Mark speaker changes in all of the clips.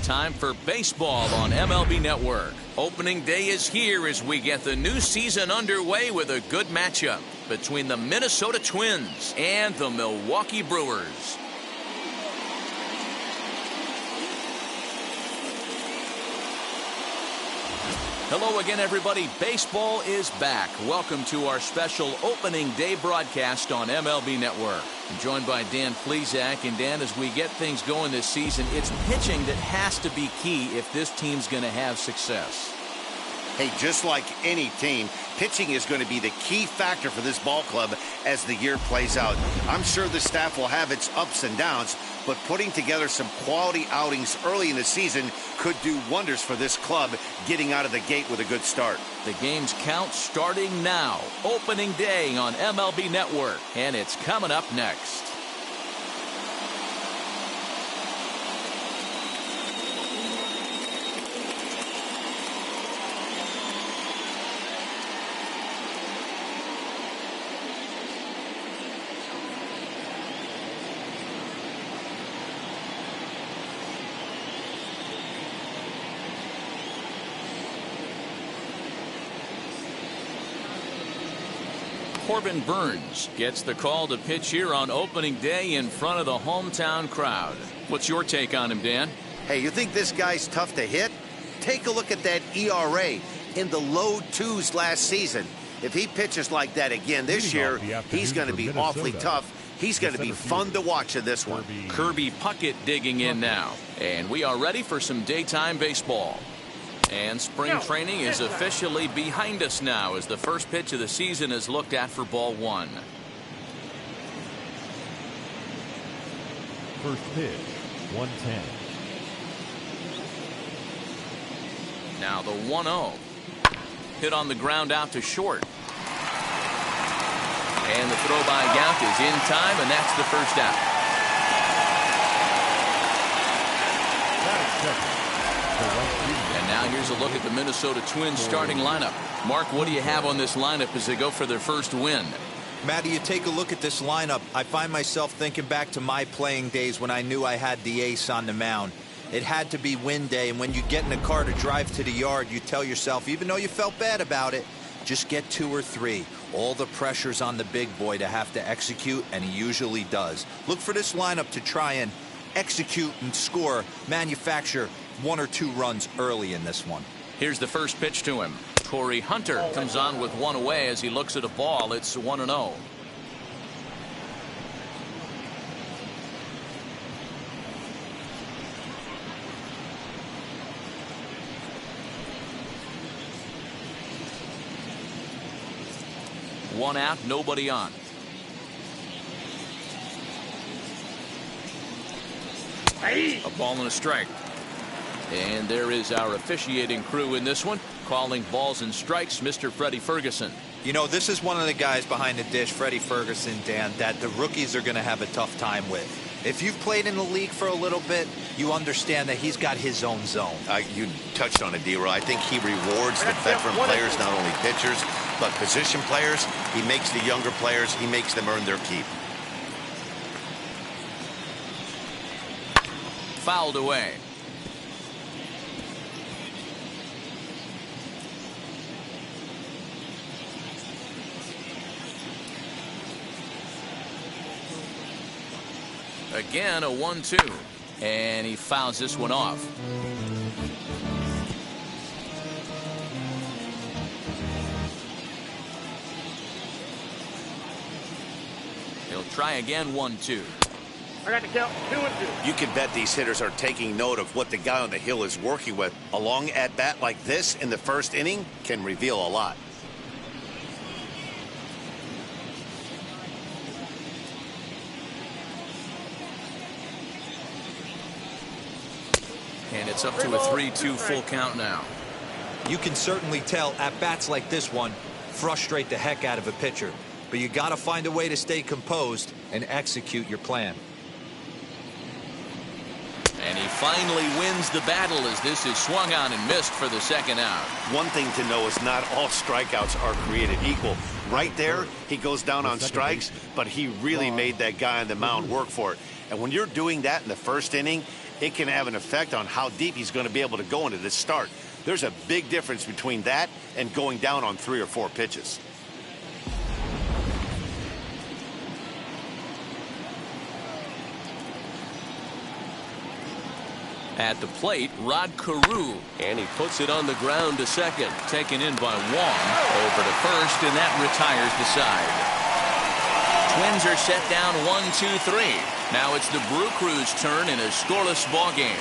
Speaker 1: time for baseball on MLB Network. Opening day is here as we get the new season underway with a good matchup between the Minnesota Twins and the Milwaukee Brewers. Hello again, everybody. Baseball is back. Welcome to our special opening day broadcast on MLB Network. I'm joined by Dan Plesac. And Dan, as we get things going this season, it's pitching that has to be key if this team's going to have success.
Speaker 2: Hey, just like any team, pitching is going to be the key factor for this ball club as the year plays out. I'm sure the staff will have its ups and downs, but putting together some quality outings early in the season could do wonders for this club getting out of the gate with a good start.
Speaker 1: The game's count starting now. Opening day on MLB Network, and it's coming up next. Corbin Burns gets the call to pitch here on opening day in front of the hometown crowd. What's your take on him, Dan?
Speaker 2: Hey, you think this guy's tough to hit? Take a look at that ERA in the low twos last season. If he pitches like that again this year, he's going to be awfully tough. He's going to be fun to watch in this one.
Speaker 1: Kirby Puckett digging in now. And we are ready for some daytime baseball. And spring training is officially behind us now as the first pitch of the season is looked at for ball one.
Speaker 3: First pitch, 110.
Speaker 1: Now the 1-0. Hit on the ground out to short. And the throw by Gaunt is in time, and that's the first out. And now here's a look at the Minnesota Twins starting lineup. Mark, what do you have on this lineup as they go for their first win?
Speaker 4: Matty, you take a look at this lineup. I find myself thinking back to my playing days when I knew I had the ace on the mound. It had to be win day, and when you get in a car to drive to the yard, you tell yourself, even though you felt bad about it, just get 2 or 3. All the pressure's on the big boy to have to execute, and he usually does. Look for this lineup to try and execute and score, manufacture 1 or 2 runs early in this one.
Speaker 1: Here's the first pitch to him. Corey Hunter comes on with 1 away as he looks at a ball. It's 1-0. One out, nobody on. A ball and a strike. And there is our officiating crew in this one, calling balls and strikes, Mr. Freddie Ferguson.
Speaker 4: You know, this is one of the guys behind the dish, Freddie Ferguson, Dan, that the rookies are going to have a tough time with. If you've played in the league for a little bit, you understand that he's got his own zone.
Speaker 2: You touched on it, D-Roy. I think he rewards the veteran players, not only pitchers, but position players. He makes the younger players, he makes them earn their keep.
Speaker 1: Fouled away. Again, a 1-2. And he fouls this one off. He'll try again, 1-2.
Speaker 5: I got the count, 2-2.
Speaker 2: You can bet these hitters are taking note of what the guy on the hill is working with. A long at-bat like this in the first inning can reveal a lot.
Speaker 1: And it's up to a 3-2 full count now.
Speaker 4: You can certainly tell at bats like this one frustrate the heck out of a pitcher, but you got to find a way to stay composed and execute your plan.
Speaker 1: And he finally wins the battle as this is swung on and missed for the second out.
Speaker 2: One thing to know is not all strikeouts are created equal. Right there, he goes down on strikes, but he really made that guy on the mound work for it. And when you're doing that in the first inning, it can have an effect on how deep he's going to be able to go into this start. There's a big difference between that and going down on 3 or 4 pitches.
Speaker 1: At the plate, Rod Carew, and he puts it on the ground to second. Taken in by Wong, over to first, and that retires the side. Twins are set down 1-2-3. Now it's the Brew Crew's turn in a scoreless ball game.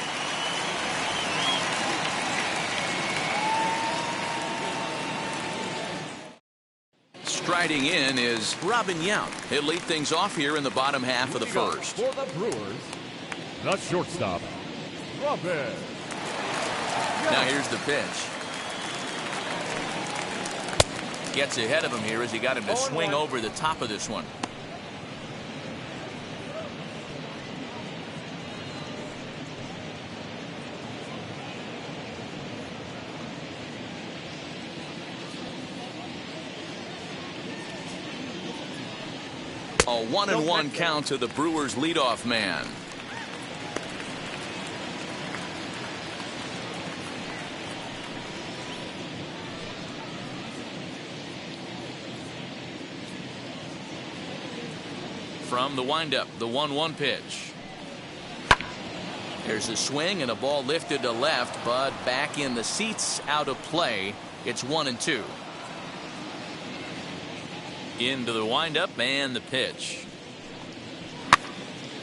Speaker 1: Striding in is Robin Yount. He'll lead things off here in the bottom half of the first.
Speaker 3: For the Brewers, the shortstop, Robin.
Speaker 1: Now here's the pitch. Gets ahead of him here as he got him to swing over the top of this one. A 1-1 count to the Brewers leadoff man. From the windup, the 1-1 pitch. There's a swing and a ball lifted to left, but back in the seats, out of play. It's 1-2. Into the windup and the pitch.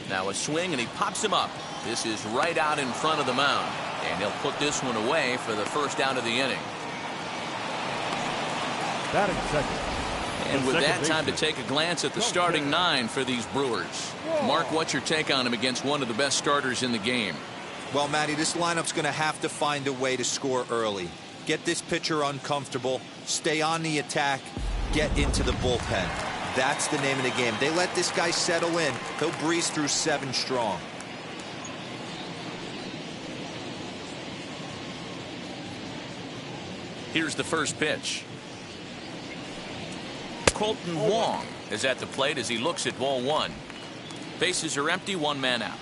Speaker 1: Now a swing and he pops him up. This is right out in front of the mound, and he'll put this one away for the first out of the inning.
Speaker 3: Batting second.
Speaker 1: And with that, time to take a glance at the starting 9 for these Brewers. Mark, what's your take on him against one of the best starters in the game?
Speaker 4: Well, Matty, this lineup's going to have to find a way to score early. Get this pitcher uncomfortable, stay on the attack, get into the bullpen. That's the name of the game. They let this guy settle in, he'll breeze through 7 strong.
Speaker 1: Here's the first pitch. Colton Wong is at the plate as he looks at ball 1. Bases are empty, 1 man out.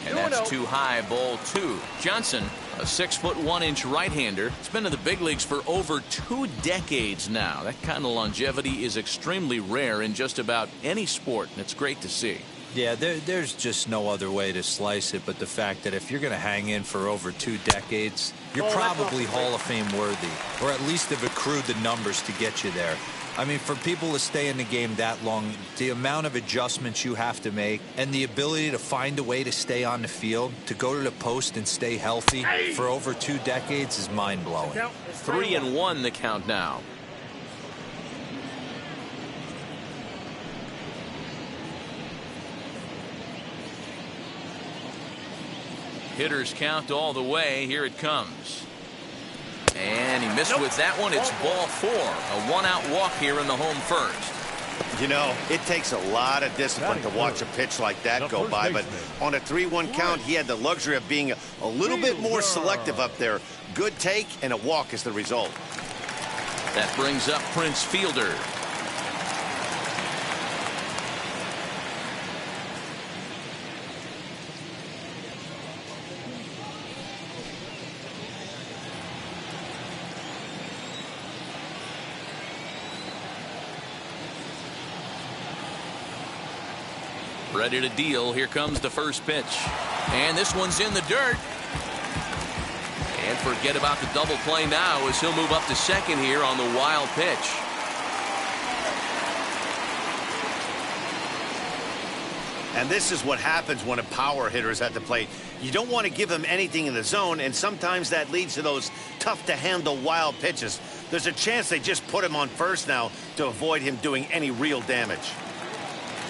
Speaker 1: And that's too high, ball 2. Johnson, a 6'1" right-hander. It's been in the big leagues for over 2 decades now. That kind of longevity is extremely rare in just about any sport, and it's great to see.
Speaker 4: Yeah, there's just no other way to slice it but the fact that if you're going to hang in for over 2 decades, you're probably Hall of Fame worthy, or at least have accrued the numbers to get you there. I mean, for people to stay in the game that long, the amount of adjustments you have to make and the ability to find a way to stay on the field, to go to the post and stay healthy for over 2 decades is mind-blowing.
Speaker 1: 3-1 the count now. Hitters count all the way. Here it comes. And he missed with that one. It's ball 4. A 1-out walk here in the home first.
Speaker 2: You know, it takes a lot of discipline to watch a pitch like that go by, but on a 3-1 count, he had the luxury of being a little bit more selective up there. Good take and a walk is the result.
Speaker 1: That brings up Prince Fielder. Ready to deal. Here comes the first pitch. And this one's in the dirt. And forget about the double play now as he'll move up to second here on the wild pitch.
Speaker 2: And this is what happens when a power hitter is at the plate. You don't want to give him anything in the zone, and sometimes that leads to those tough-to-handle wild pitches. There's a chance they just put him on first now to avoid him doing any real damage.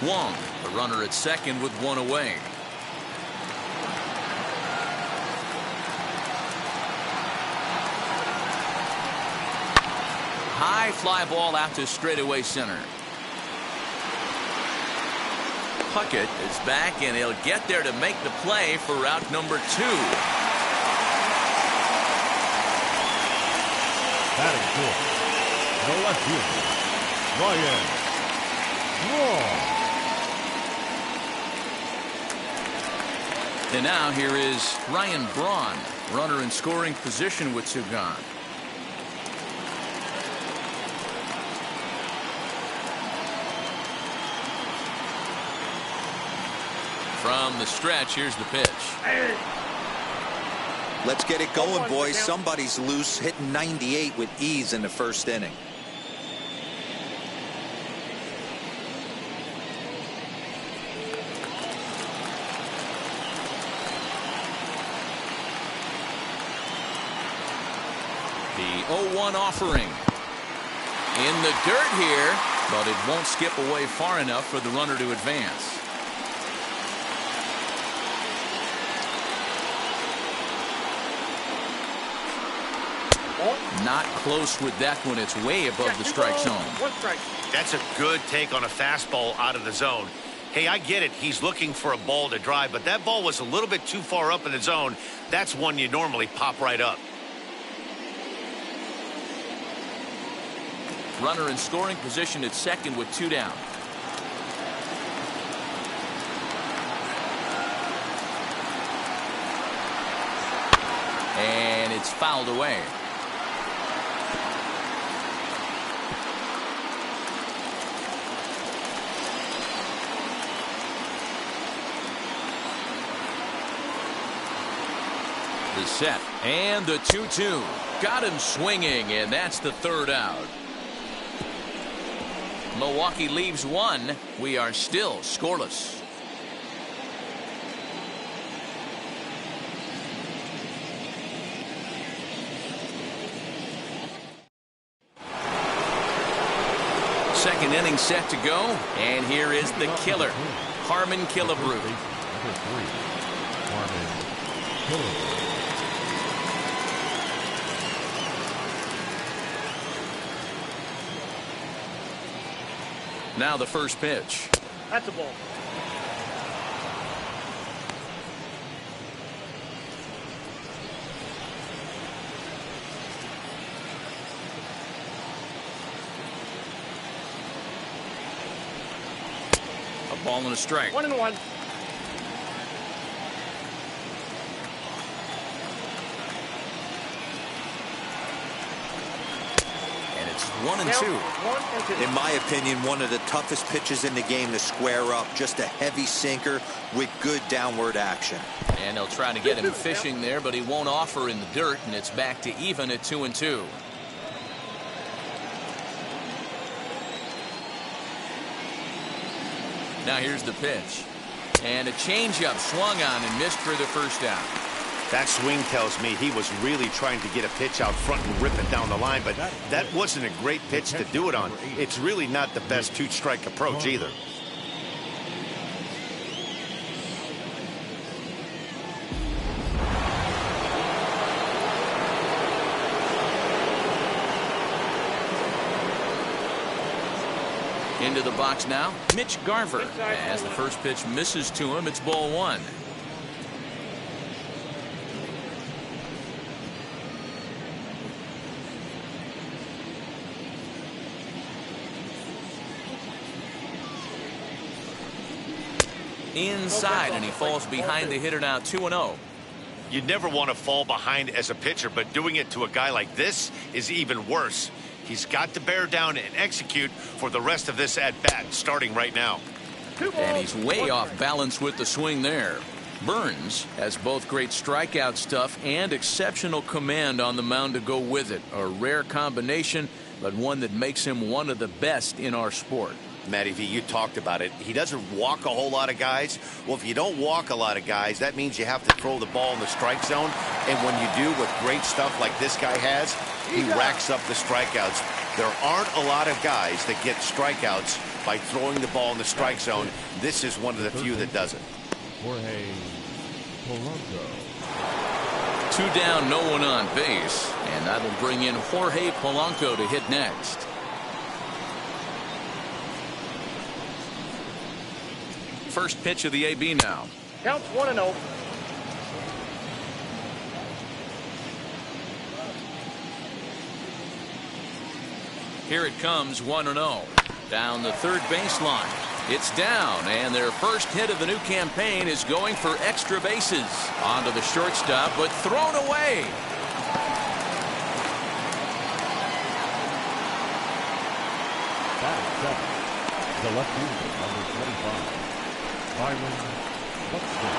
Speaker 1: Wong, the runner at second with 1 away. High fly ball out to straightaway center. Puckett is back, and he'll get there to make the play for route number 2.
Speaker 3: Batting fourth, the left fielder, Ryan Braun.
Speaker 1: And now here is Ryan Braun, runner in scoring position with two gone. From the stretch, here's the pitch.
Speaker 4: Let's get it going, boys. Somebody's loose, hitting 98 with ease in the first inning.
Speaker 1: The 0-1 offering. In the dirt here, but it won't skip away far enough for the runner to advance. Not close with that one. It's way above the strike zone.
Speaker 5: One strike.
Speaker 2: That's a good take on a fastball out of the zone. Hey, I get it. He's looking for a ball to drive, but that ball was a little bit too far up in the zone. That's one you normally pop right up.
Speaker 1: Runner in scoring position at second with two down. And it's fouled away. The set and the 2-2. Got him swinging, and that's the third out. Milwaukee leaves one. We are still scoreless. Second inning set to go, and here is the killer, Harmon Killebrew.
Speaker 3: Number 3, Harmon Killebrew.
Speaker 1: Now the first pitch.
Speaker 5: That's a ball.
Speaker 1: A ball and a strike.
Speaker 5: 1-1.
Speaker 1: It's 1-2.
Speaker 5: 1-2.
Speaker 4: In my opinion, one of the toughest pitches in the game to square up. Just a heavy sinker with good downward action.
Speaker 1: And they'll try to get him fishing there, but he won't offer in the dirt, and it's back to even at 2-2. Now here's the pitch. And a changeup swung on and missed for the first down.
Speaker 2: That swing tells me he was really trying to get a pitch out front and rip it down the line, but that wasn't a great pitch to do it on. It's really not the best two-strike approach either.
Speaker 1: Into the box now, Mitch Garver. As the first pitch misses to him, it's ball one. Inside, and he falls behind the hitter now 2-0.
Speaker 2: You never want to fall behind as a pitcher, but doing it to a guy like this is even worse. He's got to bear down and execute for the rest of this at-bat, starting right now.
Speaker 1: And he's way off balance with the swing there. Burns has both great strikeout stuff and exceptional command on the mound to go with it. A rare combination, but one that makes him one of the best in our sport.
Speaker 2: Matty V, you talked about it. He doesn't walk a whole lot of guys. Well, if you don't walk a lot of guys, that means you have to throw the ball in the strike zone. And when you do, with great stuff like this guy has, he racks up the strikeouts. There aren't a lot of guys that get strikeouts by throwing the ball in the strike zone. This is one of the few that does it.
Speaker 3: Jorge Polanco.
Speaker 1: Two down, no one on base, and that'll bring in Jorge Polanco to hit next. First pitch of the AB now.
Speaker 5: Counts 1-0.
Speaker 1: Here it comes, 1-0. Down the third baseline. It's down, and their first hit of the new campaign is going for extra bases. Onto the shortstop, but thrown away.
Speaker 3: Batting seventh, the left fielder, number 25, Byron Buxton.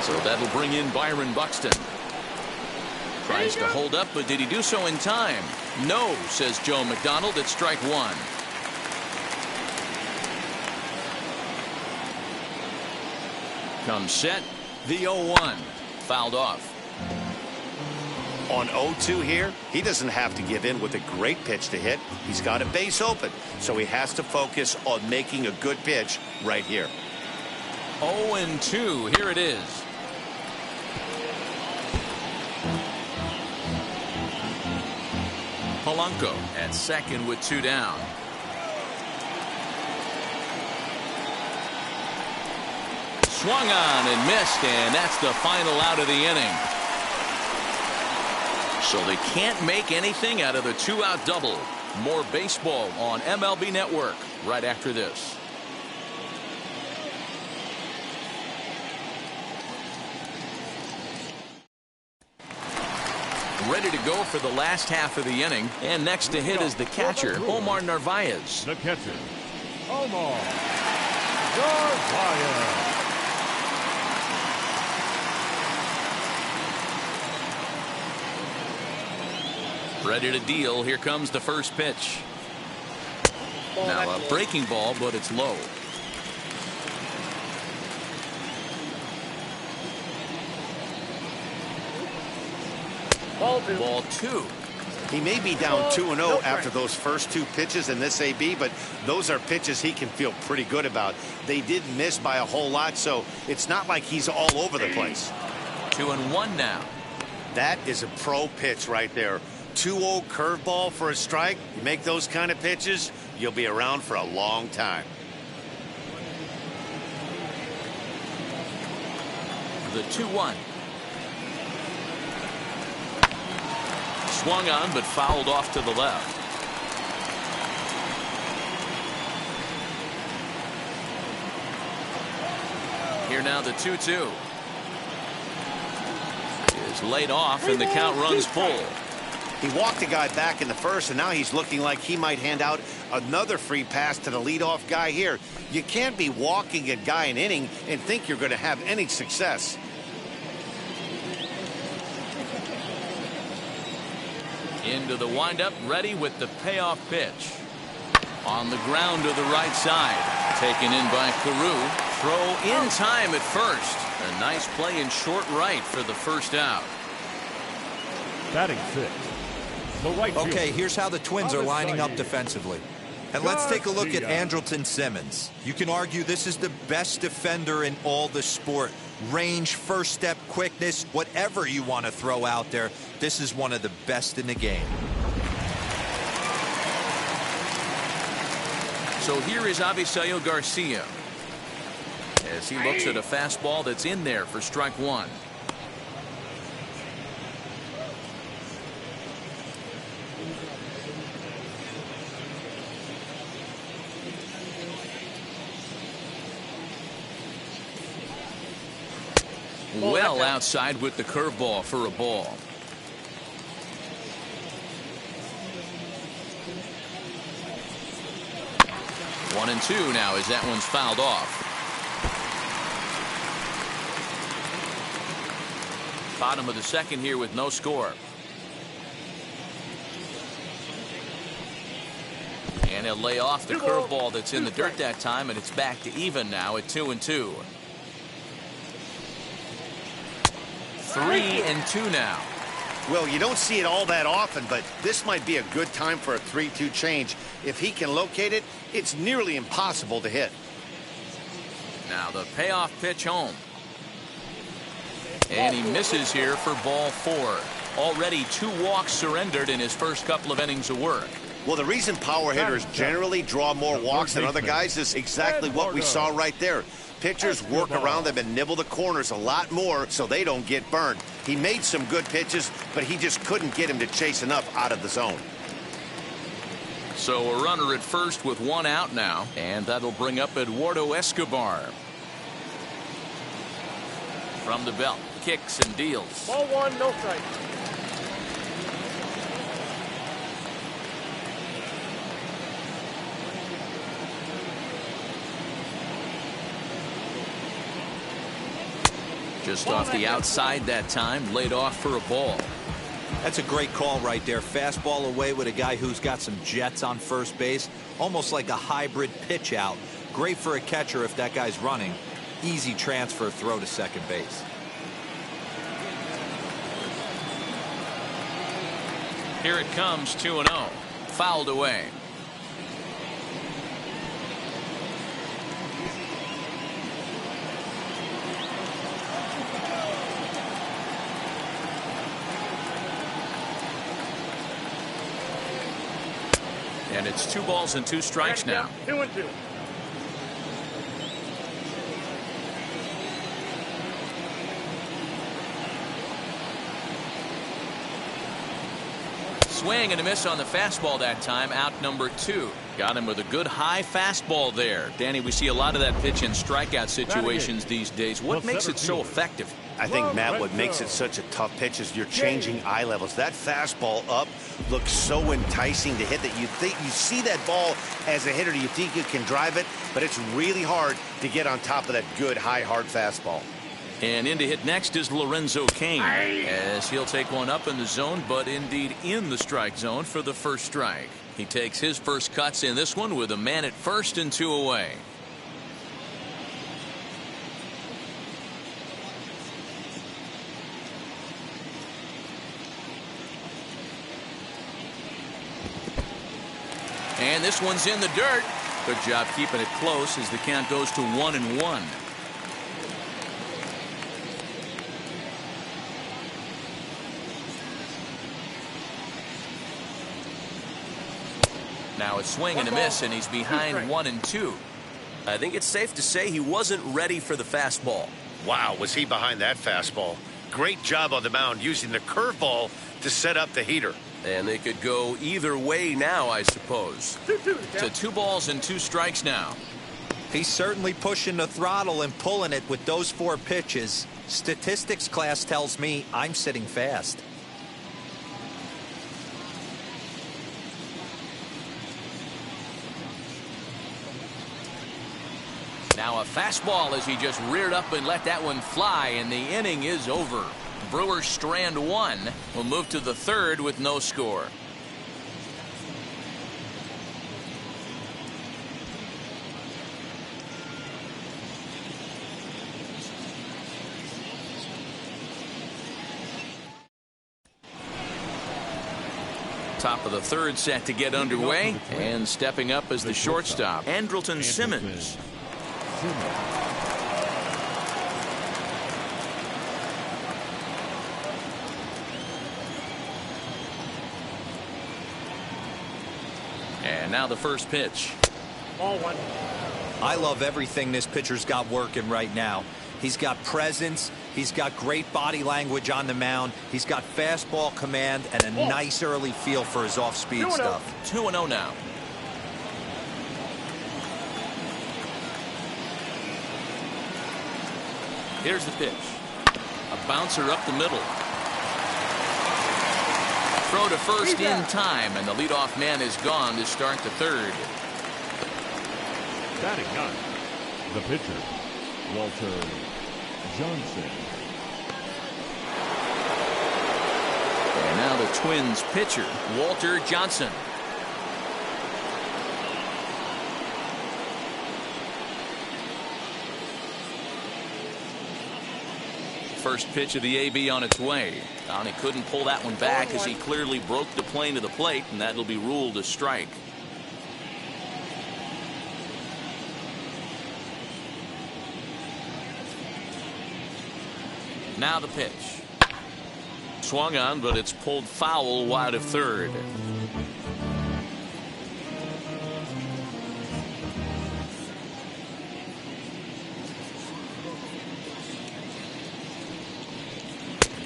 Speaker 1: So that'll bring in Byron Buxton. Tries to hold up, but did he do so in time? No, says Joe McDonald. It's strike one. Comes set. The 0-1. Fouled off.
Speaker 2: On 0-2 here, he doesn't have to give in with a great pitch to hit. He's got a base open, so he has to focus on making a good pitch right here.
Speaker 1: 0-2. Here it is. Polanco at second with two down. Swung on and missed, and that's the final out of the inning. So they can't make anything out of the two-out double. More baseball on MLB Network right after this. Ready to go for the last half of the inning, and next to hit is the catcher, Omar Narvaez.
Speaker 3: The catcher, Omar Narvaez.
Speaker 1: Ready to deal. Here comes the first pitch. Now a breaking ball, but it's low. Ball two.
Speaker 2: He may be down 2-0 after those first two pitches in this AB, but those are pitches he can feel pretty good about. They did miss by a whole lot, so it's not like he's all over the place.
Speaker 1: 2-1 now.
Speaker 2: That is a pro pitch right there. 2-0 curveball for a strike. You make those kind of pitches, you'll be around for a long time.
Speaker 1: The 2-1. Swung on, but fouled off to the left. Here now the 2-2. Is laid off, and the count runs full.
Speaker 2: He walked a guy back in the first, and now he's looking like he might hand out another free pass to the leadoff guy here. You can't be walking a guy an inning and think you're going to have any success.
Speaker 1: Into the windup, ready with the payoff pitch. On the ground to the right side. Taken in by Carew. Throw in time at first. A nice play in short right for the first out.
Speaker 3: Batting sixth, the right fielder.
Speaker 4: Okay, here's how the Twins are lining up defensively. And let's take a look at Andrelton Simmons. You can argue this is the best defender in all the sport. Range, first step, quickness, whatever you want to throw out there, this is one of the best in the game.
Speaker 1: So here is Avisail Garcia as he looks at a fastball that's in there for strike one. Well outside with the curveball for a ball. One and two now as that one's fouled off. Bottom of the second here with no score. And he'll lay off the curveball that's in the dirt that time, and it's back to even now at 2-2. 3-2 now.
Speaker 2: Well, you don't see it all that often, but this might be a good time for a 3-2 change. If he can locate it, it's nearly impossible to hit.
Speaker 1: Now the payoff pitch home. And he misses here for ball four. Already 2 walks surrendered in his first couple of innings of work.
Speaker 2: Well, the reason power hitters generally draw more walks than other guys is exactly what we saw right there. Pitchers work around them and nibble the corners a lot more so they don't get burned. He made some good pitches, but he just couldn't get him to chase enough out of the zone.
Speaker 1: So a runner at first with one out now, and that'll bring up Eduardo Escobar. From the belt, kicks and deals.
Speaker 5: Ball one, no strike.
Speaker 1: Just off the outside that time, laid off for a ball.
Speaker 4: That's a great call right there. Fastball away with a guy who's got some jets on first base. Almost like a hybrid pitch out. Great for a catcher if that guy's running. Easy transfer throw to second base.
Speaker 1: Here it comes, 2-0. Fouled away. And it's 2 balls and 2 strikes now.
Speaker 5: 2-2.
Speaker 1: Swing and a miss on the fastball that time. Out number 2. Got him with a good high fastball there. Danny, we see a lot of that pitch in strikeout situations these days. What makes it so effective?
Speaker 2: I think, Matt, what makes it such a tough pitch is you're changing eye levels. That fastball up looks so enticing to hit that you think you see that ball as a hitter. You think you can drive it, but it's really hard to get on top of that good, high, hard fastball.
Speaker 1: And in to hit next is Lorenzo Cain, as he'll take one up in the zone, but indeed in the strike zone for the first strike. He takes his first cuts in this one with a man at first and 2 away. And this one's in the dirt. Good job keeping it close as the count goes to 1-1. Now a swing and a miss, and he's behind 1-2. I think it's safe to say he wasn't ready for the fastball.
Speaker 2: Wow, was he behind that fastball. Great job on the mound using the curveball to set up the heater.
Speaker 1: And they could go either way now, I suppose. To 2 balls and 2 strikes now.
Speaker 4: He's certainly pushing the throttle and pulling it with those 4 pitches. Statistics class tells me I'm sitting fast.
Speaker 1: Now a fastball as he just reared up and let that one fly, and the inning is over. Brewers strand 1. Will move to the 3rd with no score. Top of the 3rd set to get underway, and stepping up as the shortstop, Andrelton Simmons. And now the first pitch.
Speaker 5: Ball one.
Speaker 4: I love everything this pitcher's got working right now. He's got presence. He's got great body language on the mound. He's got fastball command and a nice early feel for his off-speed stuff.
Speaker 1: 2-0 now. Here's the pitch. A bouncer up the middle. Throw to first in time, and the leadoff man is gone to start the 3rd.
Speaker 3: Batting 9, the pitcher, Walter Johnson.
Speaker 1: And now the Twins pitcher, Walter Johnson. First pitch of the AB on its way. He couldn't pull that one back as he clearly broke the plane to the plate, and that'll be ruled a strike. Now the pitch. Swung on, but it's pulled foul wide of 3rd.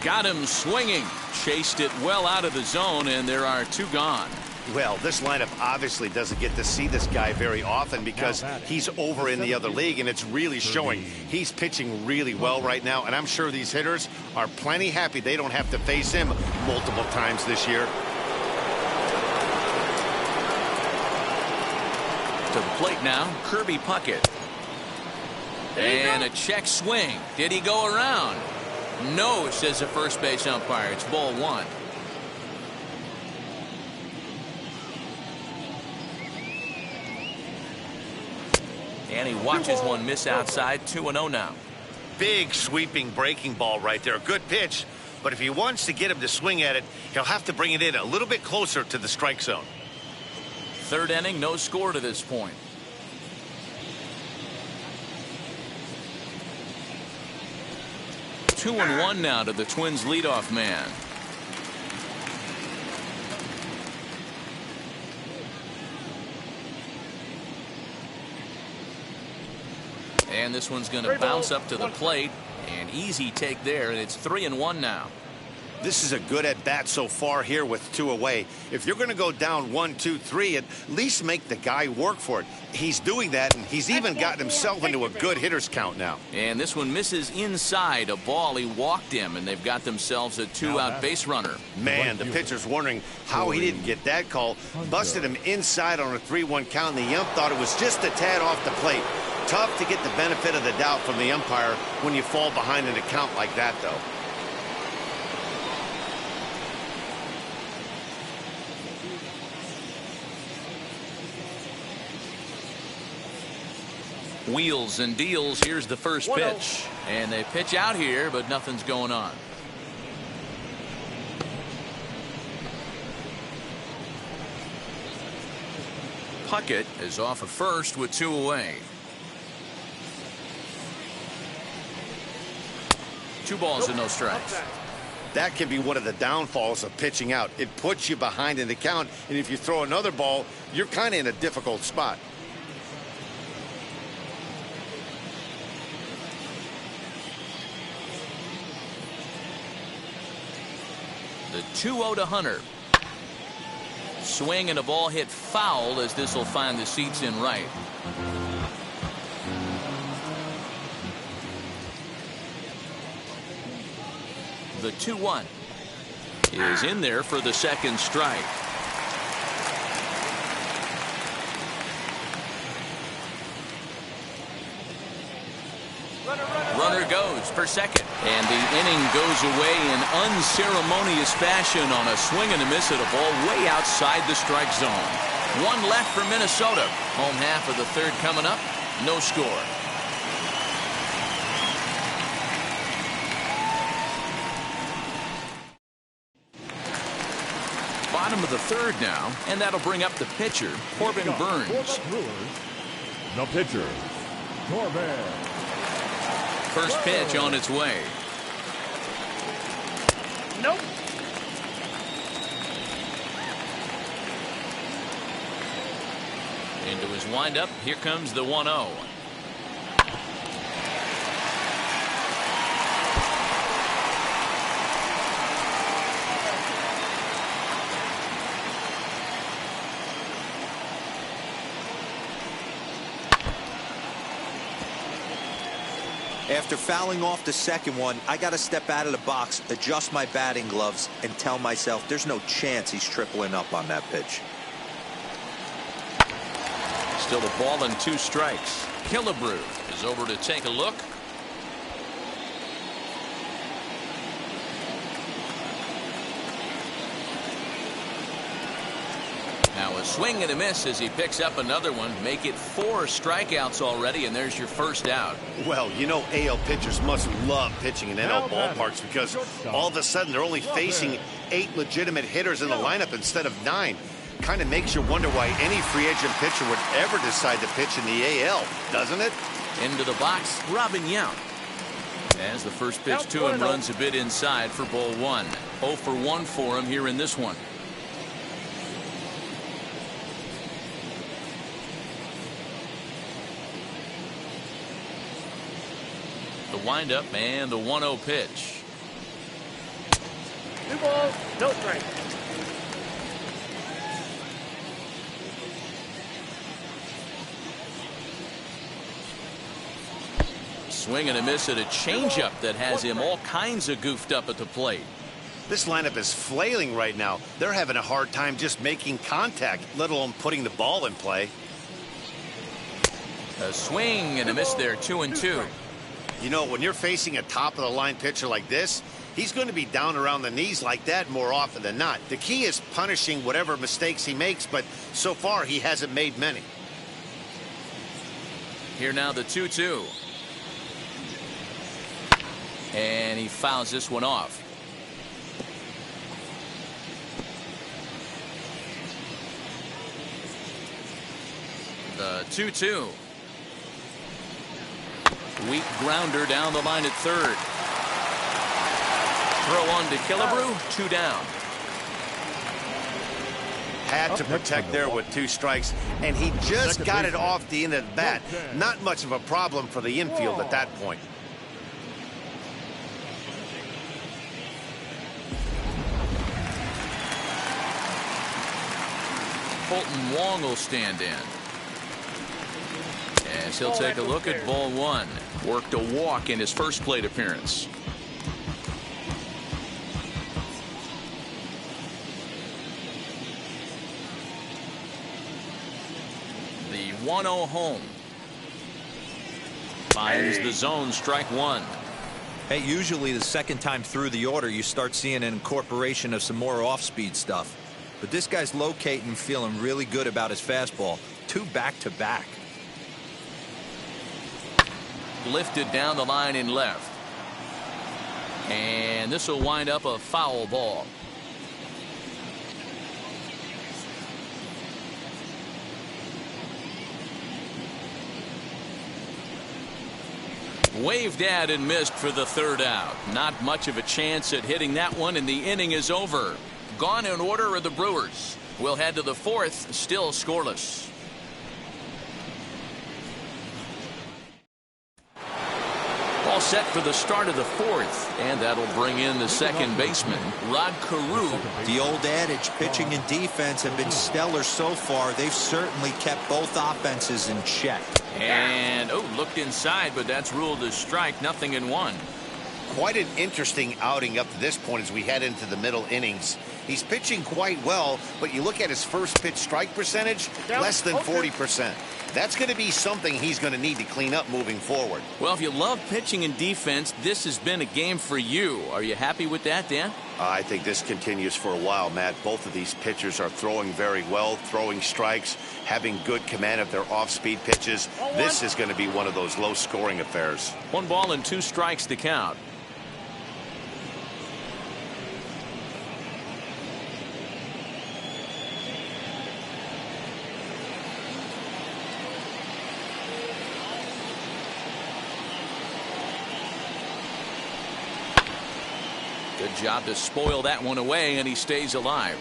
Speaker 1: Got him swinging. Chased it well out of the zone, and there are 2 gone.
Speaker 2: Well, this lineup obviously doesn't get to see this guy very often because he's over in the other league, and it's really showing. He's pitching really well right now, and I'm sure these hitters are plenty happy they don't have to face him multiple times this year.
Speaker 1: To the plate now, Kirby Puckett. And a check swing. Did he go around? No, says the first base umpire. It's ball 1. And he watches one miss outside. 2-0 now.
Speaker 2: Big sweeping breaking ball right there. Good pitch. But if he wants to get him to swing at it, he'll have to bring it in a little bit closer to the strike zone.
Speaker 1: 3rd inning, no score to this point. Two and 1 now to the Twins leadoff man. And this one's going to bounce up to the plate. An easy take there, and it's 3-1 now.
Speaker 2: This is a good at bat so far here with 2 away. If you're going to go down 1, 2, 3, at least make the guy work for it. He's doing that, and he's even gotten himself into a good hitter's count now.
Speaker 1: And this one misses inside a ball. He walked him, and they've got themselves a 2-out base runner.
Speaker 2: Man, the pitcher's wondering how he didn't get that call. Busted him inside on a 3-1 count, and the ump thought it was just a tad off the plate. Tough to get the benefit of the doubt from the umpire when you fall behind in a count like that, though.
Speaker 1: Wheels and deals. Here's the first pitch. And they pitch out here, but nothing's going on. Puckett is off of first with 2 away. 2 balls and no strikes.
Speaker 2: That can be one of the downfalls of pitching out. It puts you behind in the count, and if you throw another ball, you're kind of in a difficult spot.
Speaker 1: The 2-0 to Hunter. Swing and a ball hit foul as this will find the seats in right. The 2-1 is in there for the second strike. Runner goes for second. And the inning goes away in unceremonious fashion on a swing and a miss at a ball way outside the strike zone. 1 left for Minnesota. Home half of the 3rd coming up. No score. Bottom of the 3rd now, and that'll bring up the pitcher, Corbin Burns.
Speaker 3: The pitcher, Corbin.
Speaker 1: First pitch on its way.
Speaker 5: Nope.
Speaker 1: Into his windup. Here comes the 1-0.
Speaker 4: After fouling off the second one, I got to step out of the box, adjust my batting gloves, and tell myself there's no chance he's tripling up on that pitch.
Speaker 1: Still a ball and 2 strikes. Killebrew is over to take a look. Now a swing and a miss as he picks up another one. Make it 4 strikeouts already, and there's your first out.
Speaker 2: Well, you know AL pitchers must love pitching in NL ballparks because all of a sudden they're only facing 8 legitimate hitters in the lineup instead of 9. Kind of makes you wonder why any free agent pitcher would ever decide to pitch in the AL, doesn't it?
Speaker 1: Into the box, Robin Yount. As the first pitch to him runs a bit inside for ball 1. 0 for 1 for him here in this one. The windup and the 1-0 pitch.
Speaker 5: 2 balls, no strikes.
Speaker 1: Swing and a miss at a changeup that has him all kinds of goofed up at the plate.
Speaker 2: This lineup is flailing right now. They're having a hard time just making contact, let alone putting the ball in play.
Speaker 1: A swing and a miss there, 2-2.
Speaker 2: You know, when you're facing a top-of-the-line pitcher like this, he's going to be down around the knees like that more often than not. The key is punishing whatever mistakes he makes, but so far he hasn't made many.
Speaker 1: Here now the 2-2. And he fouls this one off. The 2-2. Weak grounder down the line at third. Throw on to Killebrew, 2 down.
Speaker 2: Had to protect there with 2 strikes, and he just got it off the end of the bat. Not much of a problem for the infield at that point.
Speaker 1: Fulton Wong will stand in. As he'll take a look at ball 1. Worked a walk in his first plate appearance. The 1-0 home. Finds the zone, strike 1.
Speaker 4: Hey, usually the second time through the order you start seeing an incorporation of some more off-speed stuff. But this guy's locating, feeling really good about his fastball. 2 back-to-back.
Speaker 1: Lifted down the line in left. And this will wind up a foul ball. Waved at and missed for the 3rd out. Not much of a chance at hitting that one, and the inning is over. Gone in order are the Brewers. We'll head to the 4th, still scoreless. All set for the start of the 4th, and that'll bring in the second baseman, Rod Carew.
Speaker 4: The old adage, pitching and defense have been stellar so far. They've certainly kept both offenses in check.
Speaker 1: And, looked inside, but that's ruled a strike, nothing in 1.
Speaker 2: Quite an interesting outing up to this point as we head into the middle innings. He's pitching quite well, but you look at his first pitch strike percentage, less than 40%. That's going to be something he's going to need to clean up moving forward.
Speaker 1: Well, if you love pitching and defense, this has been a game for you. Are you happy with that, Dan?
Speaker 2: I think this continues for a while, Matt. Both of these pitchers are throwing very well, throwing strikes, having good command of their off-speed pitches. This is going to be one of those low-scoring affairs.
Speaker 1: 1 ball and 2 strikes to count. Good job to spoil that one away, and he stays alive.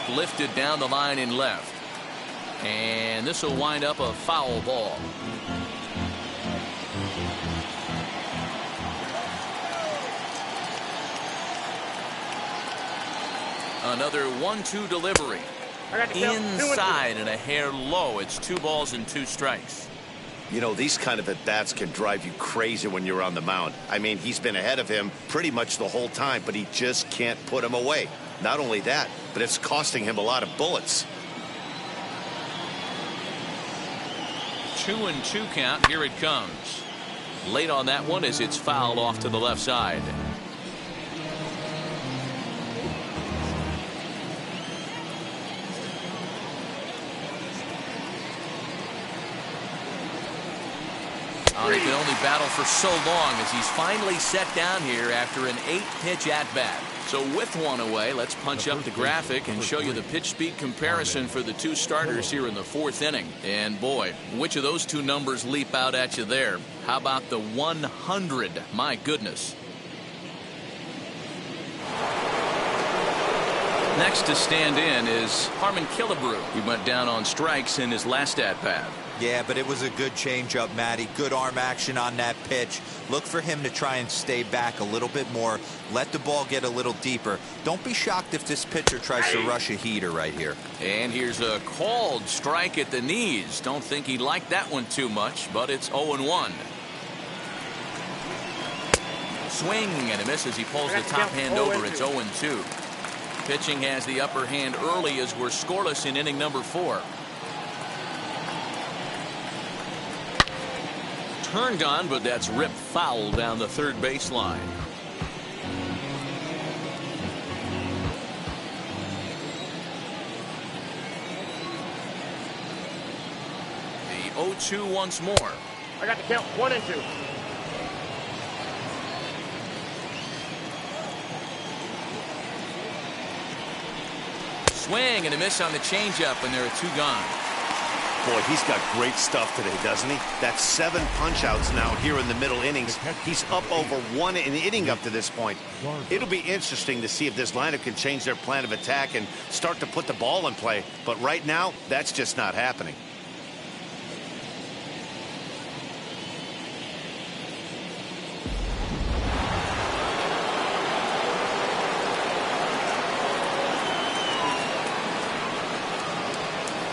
Speaker 1: Lifted down the line in left. And this will wind up a foul ball. Another 1-2 delivery. Inside and a hair low. It's 2 balls and 2 strikes.
Speaker 2: You know, these kind of at-bats can drive you crazy when you're on the mound. I mean, he's been ahead of him pretty much the whole time, but he just can't put him away. Not only that, but it's costing him a lot of bullets.
Speaker 1: 2-2 count. Here it comes. Late on that one as it's fouled off to the left side. He can only battle for so long as he's finally set down here after an 8-pitch at-bat. So with one away, let's punch up the graphic and show you the pitch speed comparison for the 2 starters here in the 4th inning. And boy, which of those 2 numbers leap out at you there? How about the 100? My goodness. Next to stand in is Harmon Killebrew. He went down on strikes in his last at-bat.
Speaker 4: Yeah, but it was a good changeup, Matty. Good arm action on that pitch. Look for him to try and stay back a little bit more. Let the ball get a little deeper. Don't be shocked if this pitcher tries to rush a heater right here.
Speaker 1: And here's a called strike at the knees. Don't think he liked that one too much, but it's 0-1. Swing and a miss as he pulls the top hand over. It's 0-2. Pitching has the upper hand early as we're scoreless in inning number 4. Turned on, but that's ripped foul down the third baseline. The 0-2 once more.
Speaker 5: I got the count 1 and 2.
Speaker 1: Swing and a miss on the changeup, and there are 2 gone.
Speaker 2: Boy, he's got great stuff today, doesn't he? That's 7 punch-outs now here in the middle innings. He's up over 1 an inning up to this point. It'll be interesting to see if this lineup can change their plan of attack and start to put the ball in play. But right now, that's just not happening.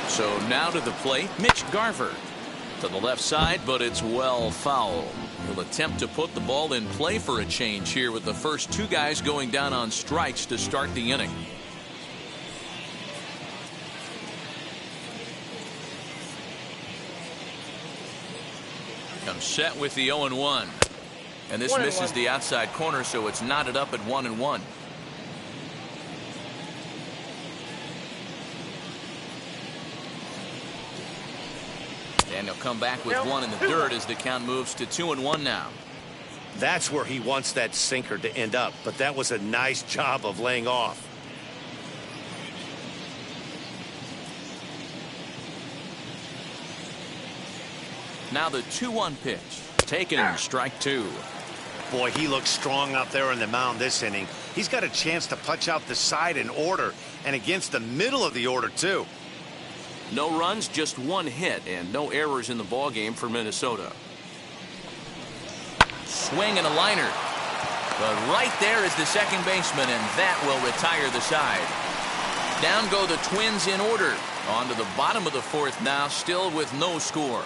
Speaker 1: So now to the plate, Mitch Garver. To the left side, but it's well foul. He'll attempt to put the ball in play for a change here with the first 2 guys going down on strikes to start the inning. Comes set with the 0-1. And this misses the outside corner, so it's knotted up at 1-1. And he'll come back with 1 in the dirt as the count moves to 2-1 now.
Speaker 2: That's where he wants that sinker to end up, but that was a nice job of laying off.
Speaker 1: Now the 2-1 pitch. Taken, strike 2.
Speaker 2: Boy, he looks strong out there on the mound this inning. He's got a chance to punch out the side in order, and against the middle of the order, too.
Speaker 1: No runs, just 1 hit, and no errors in the ballgame for Minnesota. Swing and a liner. But right there is the second baseman, and that will retire the side. Down go the Twins in order. On to the bottom of the 4th now, still with no score.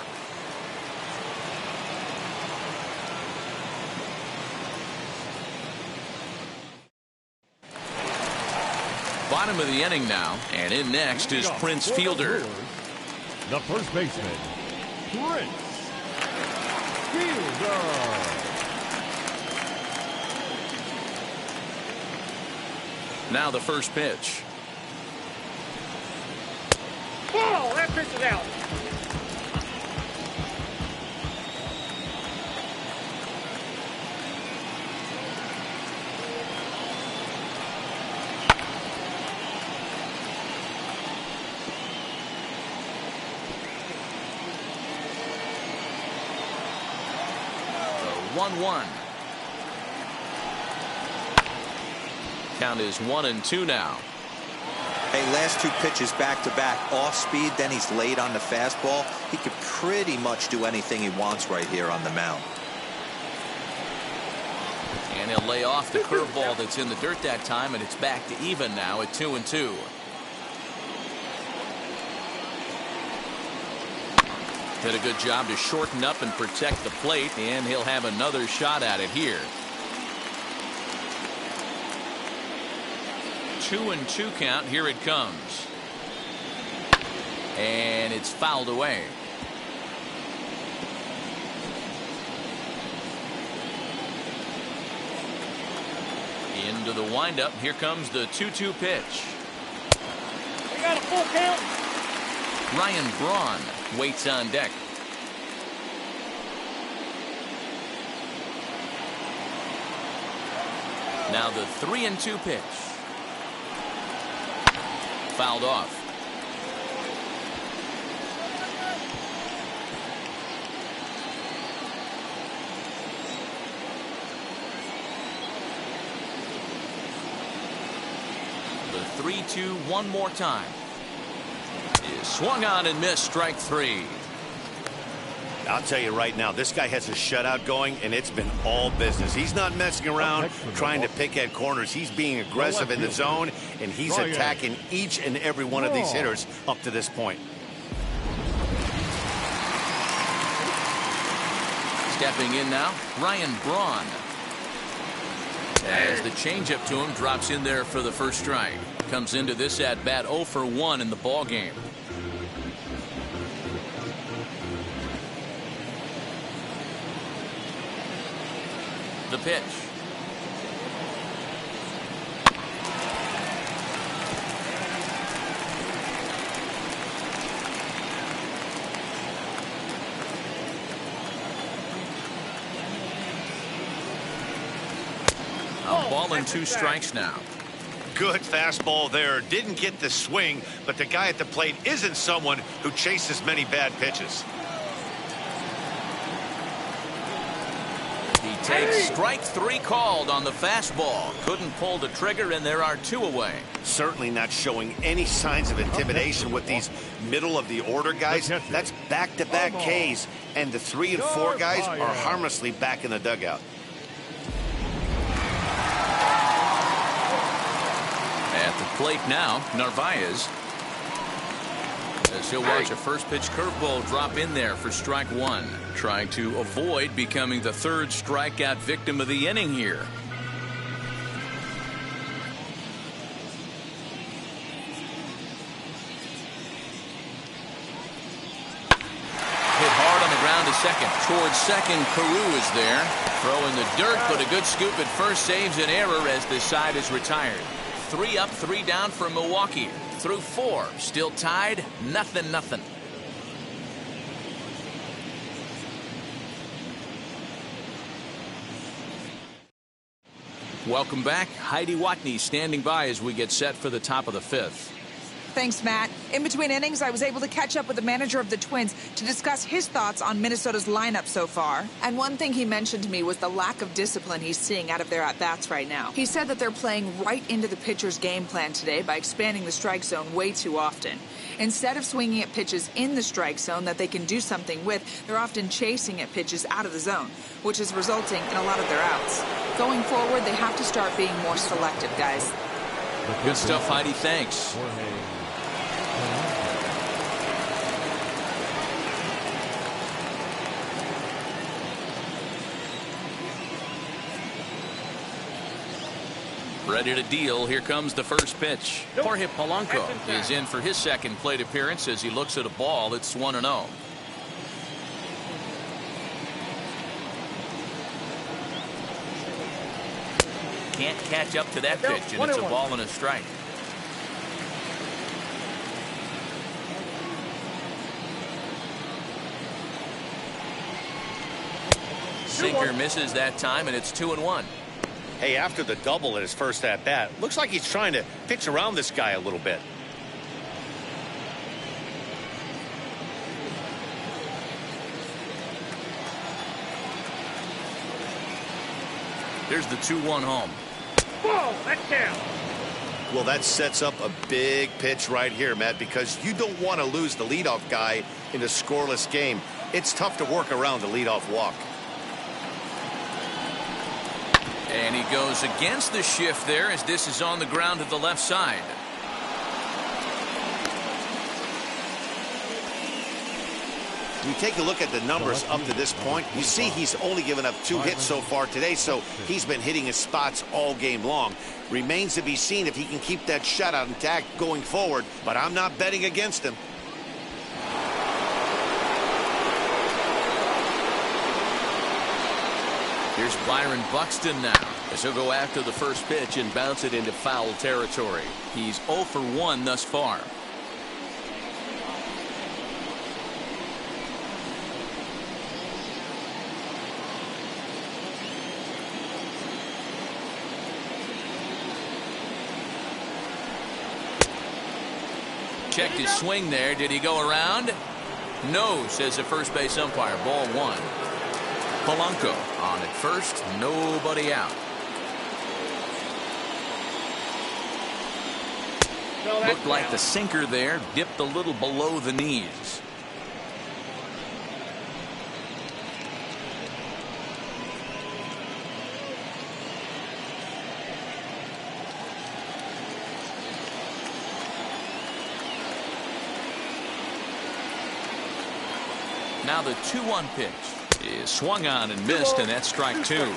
Speaker 1: Bottom of the inning now, and in next is Prince Fielder.
Speaker 3: The first baseman, Prince Fielder.
Speaker 1: Now the first pitch.
Speaker 5: Ball! That pitch is out.
Speaker 1: The 1-1. Count is 1-2 now.
Speaker 4: Hey, last 2 pitches back-to-back, off speed, then he's late on the fastball. He could pretty much do anything he wants right here on the mound.
Speaker 1: And he'll lay off the curveball that's in the dirt that time, and it's back to even now at 2-2. Did a good job to shorten up and protect the plate, and he'll have another shot at it here. 2-2 count. Here it comes. And it's fouled away. Into the windup. Here comes the 2-2 pitch.
Speaker 5: We got a full count.
Speaker 1: Ryan Braun waits on deck. Now the 3-2 pitch. Fouled off. The 3-2 one more time. Is swung on and missed, strike three.
Speaker 2: I'll tell you right now, this guy has a shutout going, and it's been all business. He's not messing around trying to pick at corners. He's being aggressive in the zone, and he's attacking each and every one of these hitters up to this point.
Speaker 1: Stepping in now, Ryan Braun. As the changeup to him drops in there for the first strike. Comes into this at bat 0 for 1 in the ball game. The pitch. A ball and 2 strikes now.
Speaker 2: Good fastball there. Didn't get the swing, but the guy at the plate isn't someone who chases many bad pitches.
Speaker 1: He takes strike 3 called on the fastball. Couldn't pull the trigger, and there are 2 away.
Speaker 2: Certainly not showing any signs of intimidation with these middle of the order guys. That's back-to-back Ks, and the 3 and 4 guys are harmlessly back in the dugout.
Speaker 1: At the plate now, Narvaez. As he'll watch a first pitch curveball drop in there for strike 1. Trying to avoid becoming the 3rd strikeout victim of the inning here. Hit hard on the ground to second. Towards second, Carew is there. Throwing the dirt, but a good scoop at first saves an error as this side is retired. 3 up, 3 down for Milwaukee. Through 4, still tied, 0-0. Welcome back. Heidi Watney standing by as we get set for the top of the 5th.
Speaker 6: Thanks, Matt. In between innings, I was able to catch up with the manager of the Twins to discuss his thoughts on Minnesota's lineup so far. And one thing he mentioned to me was the lack of discipline he's seeing out of their at-bats right now. He said that they're playing right into the pitcher's game plan today by expanding the strike zone way too often. Instead of swinging at pitches in the strike zone that they can do something with, they're often chasing at pitches out of the zone, which is resulting in a lot of their outs. Going forward, they have to start being more selective, guys.
Speaker 1: Good stuff, Heidi. Thanks. Ready to deal. Here comes the first pitch. Jorge Polanco is in for his second plate appearance as he looks at a ball. It's 1-0. Can't catch up to that pitch, and it's a ball and a strike. Sinker misses that time, and it's 2-1.
Speaker 2: Hey, after the double at his first at-bat, looks like he's trying to pitch around this guy a little bit.
Speaker 1: Here's the 2-1 home.
Speaker 5: Ball, that's down.
Speaker 2: Well, that sets up a big pitch right here, Matt, because you don't want to lose the leadoff guy in a scoreless game. It's tough to work around the leadoff walk.
Speaker 1: And he goes against the shift there as this is on the ground to the left side.
Speaker 2: You take a look at the numbers up to this point, you see he's only given up 2 hits so far today, so he's been hitting his spots all game long. Remains to be seen if he can keep that shutout intact going forward, but I'm not betting against him.
Speaker 1: Here's Byron Buxton now as he'll go after the first pitch and bounce it into foul territory. He's 0 for 1 thus far. Checked his swing there. Did he go around? No, says the first base umpire. Ball 1. Polanco on at first, nobody out.
Speaker 5: No, that's
Speaker 1: Looked like
Speaker 5: down.
Speaker 1: the sinker there dipped a little below the knees. Now the 2-1 pitch is swung on and missed, and that's strike 2.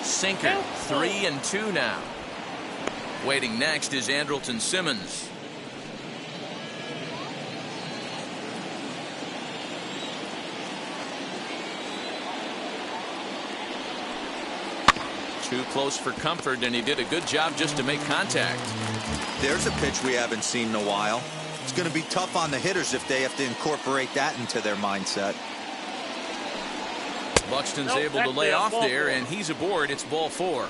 Speaker 1: Sinker, 3-2 now. Waiting next is Andrelton Simmons. Too close for comfort, and he did a good job just to make contact.
Speaker 4: There's a pitch we haven't seen in a while. It's going to be tough on the hitters if they have to incorporate that into their mindset.
Speaker 1: Buxton's
Speaker 5: Nope,
Speaker 1: able to
Speaker 5: that's
Speaker 1: lay
Speaker 5: down,
Speaker 1: off
Speaker 5: ball
Speaker 1: there,
Speaker 5: 4.
Speaker 1: and he's aboard. It's ball 4.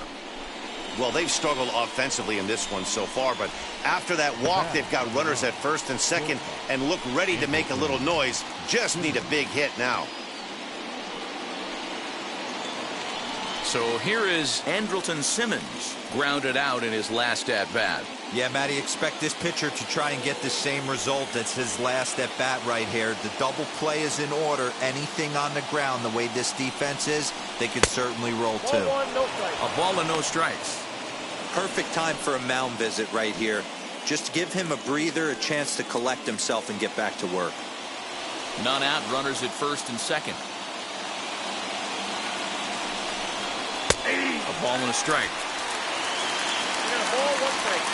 Speaker 2: Well, they've struggled offensively in this one so far, but after that walk, they've got runners at first and second and look ready to make a little noise. Just need a big hit now.
Speaker 1: So here is Andrelton Simmons, grounded out in his last at-bat.
Speaker 4: Yeah, Matty, expect this pitcher to try and get the same result as his last at bat right here. The double play is in order. Anything on the ground, the way this defense is, they could certainly roll
Speaker 5: Ball
Speaker 4: too.
Speaker 5: 1, no strike.
Speaker 1: A ball and no strikes.
Speaker 4: Perfect time for a mound visit right here. Just give him a breather, a chance to collect himself and get back to work.
Speaker 1: None out, runners at first and second. A ball and a strike.
Speaker 5: You got a ball, 1 strike.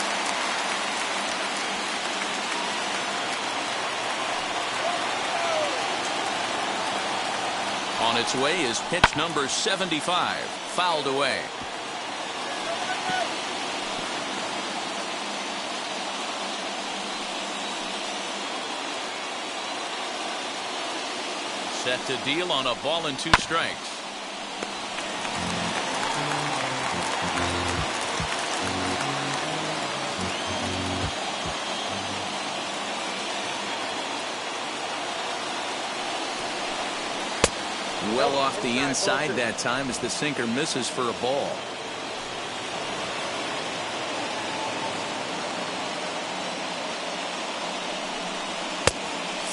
Speaker 1: On its way is pitch number 75, fouled away. Set to deal on a ball and 2 strikes. Well off the inside that time as the sinker misses for a ball.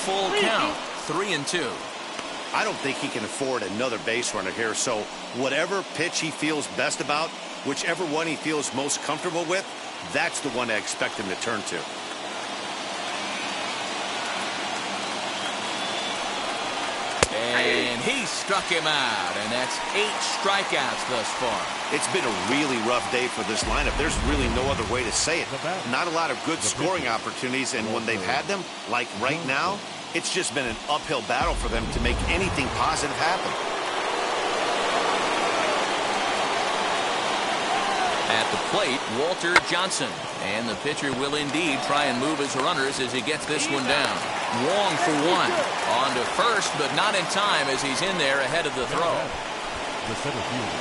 Speaker 1: Full count, 3-2.
Speaker 2: I don't think he can afford another base runner here, so whatever pitch he feels best about, whichever one he feels most comfortable with, that's the one I expect him to turn to.
Speaker 1: And he struck him out, and that's 8 strikeouts thus far.
Speaker 2: It's been a really rough day for this lineup. There's really no other way to say it. Not a lot of good scoring opportunities, and when they've had them, like right now, it's just been an uphill battle for them to make anything positive happen.
Speaker 1: At the plate, Walter Johnson. And the pitcher will indeed try and move his runners as he gets this one down. Wong for 1. On to first, but not in time as he's in there ahead of the throw.
Speaker 3: The center fielder,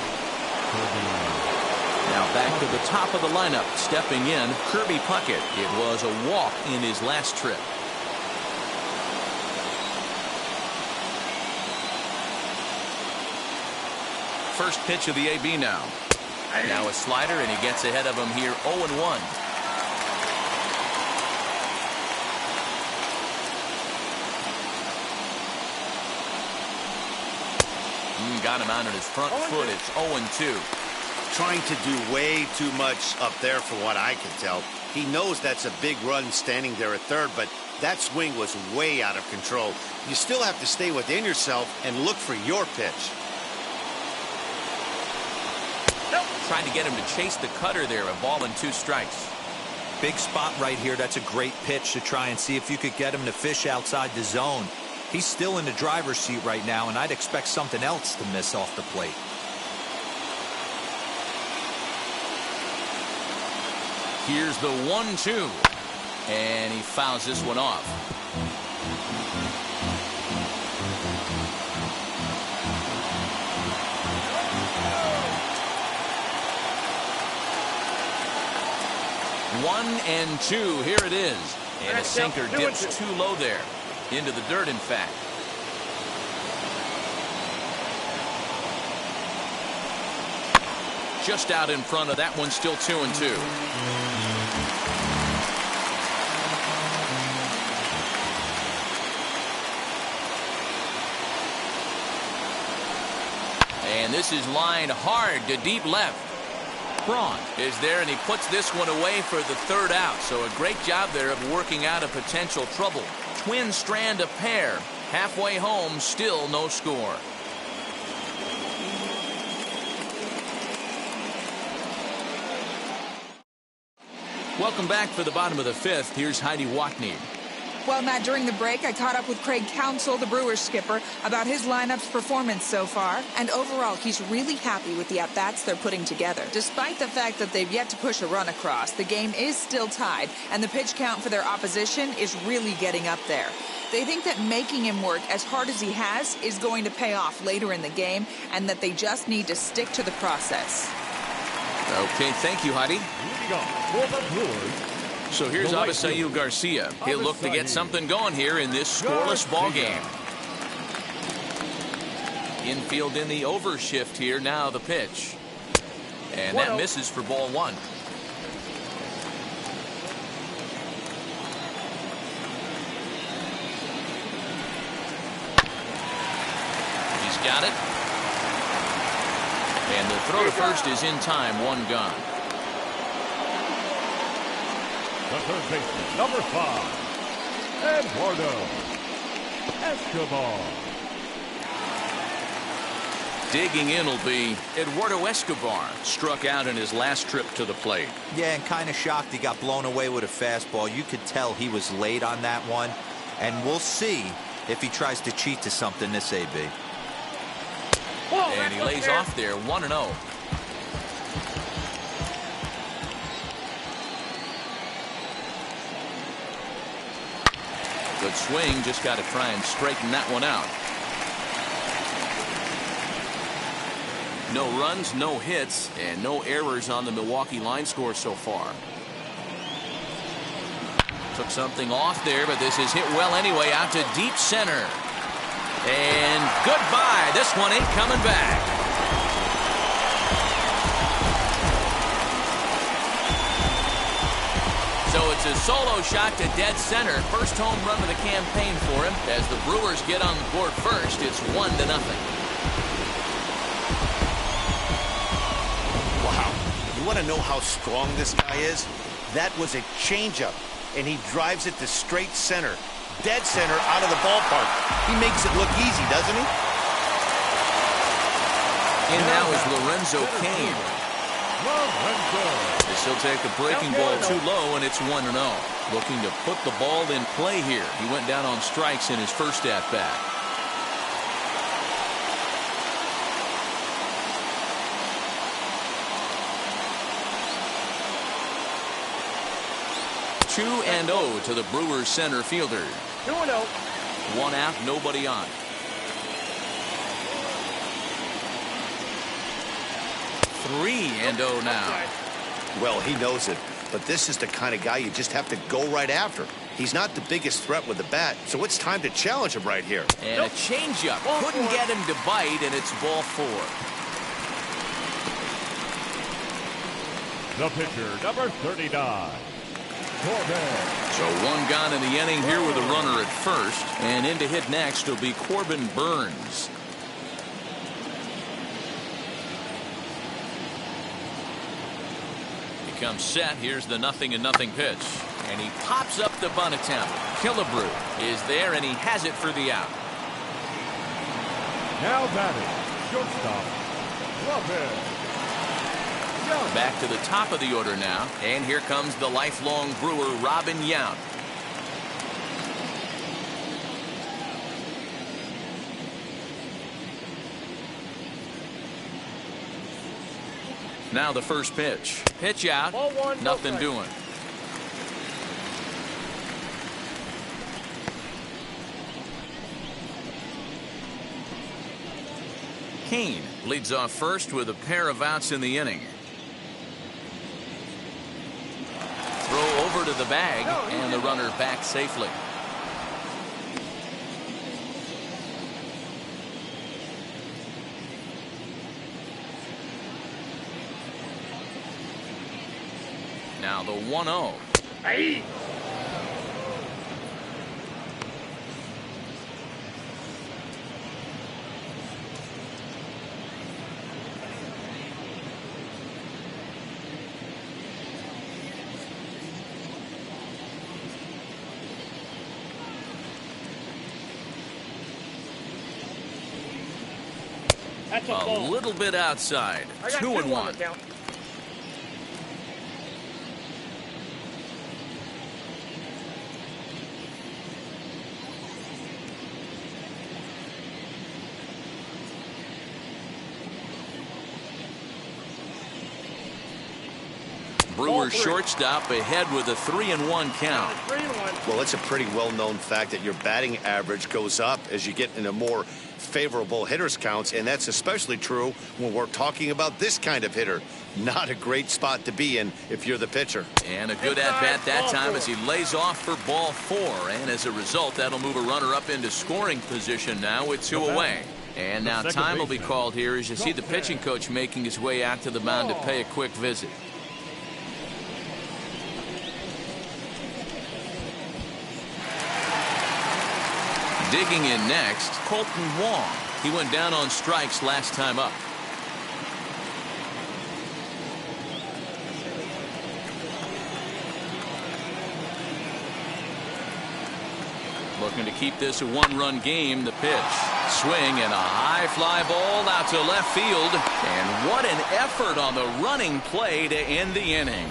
Speaker 3: Kirby.
Speaker 1: Now back to the top of the lineup. Stepping in, Kirby Puckett. It was a walk in his last trip. First pitch of the AB now. Now a slider, and he gets ahead of him here 0-1. Got him out on his front foot. It's 0-2.
Speaker 2: Trying to do way too much up there for what I can tell. He knows that's a big run standing there at third, but that swing was way out of control. You still have to stay within yourself and look for your pitch.
Speaker 1: Trying to get him to chase the cutter there. A ball and 2 strikes.
Speaker 4: Big spot right here. That's a great pitch to try and see if you could get him to fish outside the zone. He's still in the driver's seat right now, and I'd expect something else to miss off the plate.
Speaker 1: Here's the 1-2. And he fouls this one off. One and 2. Here it is. And a sinker dips too low there. Into the dirt, in fact. just out in front of that one, still 2-2. And this is lined hard to deep left. Braun is there, and he puts this one away for the third out. So a great job there of working out a potential trouble. Twins strand a pair. Halfway home, still no score. Welcome back for the bottom of the fifth. Here's Heidi Watney.
Speaker 6: Well, Matt, during the break, I caught up with Craig Counsell, the Brewers skipper, about his lineup's performance so far. And overall, he's really happy with the at-bats they're putting together. Despite the fact that they've yet to push a run across, the game is still tied, and the pitch count for their opposition is really getting up there. They think that making him work as hard as he has is going to pay off later in the game, and that they just need to stick to the process.
Speaker 1: Okay, thank you, Heidi.
Speaker 3: Leading off for the Brewers.
Speaker 1: So here's Avisail Garcia. He'll look to get something going here in this scoreless ball game. Infield in the overshift here. Now the pitch. And that misses for ball one. He's got it. And the throw to first is in time. One gone.
Speaker 3: The third baseman, number 5, Eduardo Escobar.
Speaker 1: Digging in will be Eduardo Escobar. Struck out in his last trip to the plate.
Speaker 4: Yeah, and kind of shocked he got blown away with a fastball. You could tell he was late on that one. And we'll see if he tries to cheat to something this AB.
Speaker 1: And he lays off there, 1-0. Good swing, just got to try and straighten that one out. No runs, no hits, and no errors on the Milwaukee line score so far. Took something off there, but this is hit well anyway, out to deep center. And goodbye. This one ain't coming back. So it's a solo shot to dead center. First home run of the campaign for him. As the Brewers get on the board first, it's 1-0.
Speaker 2: Wow. You want to know how strong this guy is? That was a changeup, and he drives it to straight center. Dead center out of the ballpark. He makes it look easy, doesn't he?
Speaker 1: In now is Lorenzo Cain. This will take the breaking ball too low, and it's 1-0. Looking to put the ball in play here. He went down on strikes in his first at-bat. Two and 0 to the Brewers center fielder.
Speaker 5: 2-0.
Speaker 1: One out, nobody on. 3-0 now.
Speaker 2: Well, he knows it, but this is the kind of guy you just have to go right after. He's not the biggest threat with the bat, so it's time to challenge him right here.
Speaker 1: And a changeup. Couldn't get him to bite, and it's ball 4.
Speaker 3: The pitcher, number 39.
Speaker 1: So one gone in the inning here with a runner at first, and in to hit next will be Corbin Burns. He comes set. Here's the 0-0 pitch, and he pops up the bunt attempt. Killebrew is there, and he has it for the out.
Speaker 3: Now batting, shortstop, Robin.
Speaker 1: Back to the top of the order now, and here comes the lifelong Brewer, Robin Yount. Now the first pitch. Pitch out.
Speaker 5: Ball one,
Speaker 1: nothing
Speaker 5: no
Speaker 1: doing. Cain leads off first with a pair of outs in the inning. Throw over to the bag, and the runner back safely. Now the 1-0.
Speaker 5: Hey. That's
Speaker 1: A little bit outside. 2-1. Brewers shortstop ahead with a 3-1 count.
Speaker 2: Well, it's a pretty well-known fact that your batting average goes up as you get into more favorable hitters counts, and that's especially true when we're talking about this kind of hitter. Not a great spot to be in if you're the pitcher.
Speaker 1: And a good at-bat that time as he lays off for ball 4, and as a result, that'll move a runner up into scoring position now with 2 away. And now time will be called here as you see the pitching coach making his way out to the mound to pay a quick visit. Digging in next, Colton Wong. He went down on strikes last time up. Looking to keep this a 1-run game. The pitch. Swing and a high fly ball out to left field. And what an effort on the running play to end the inning.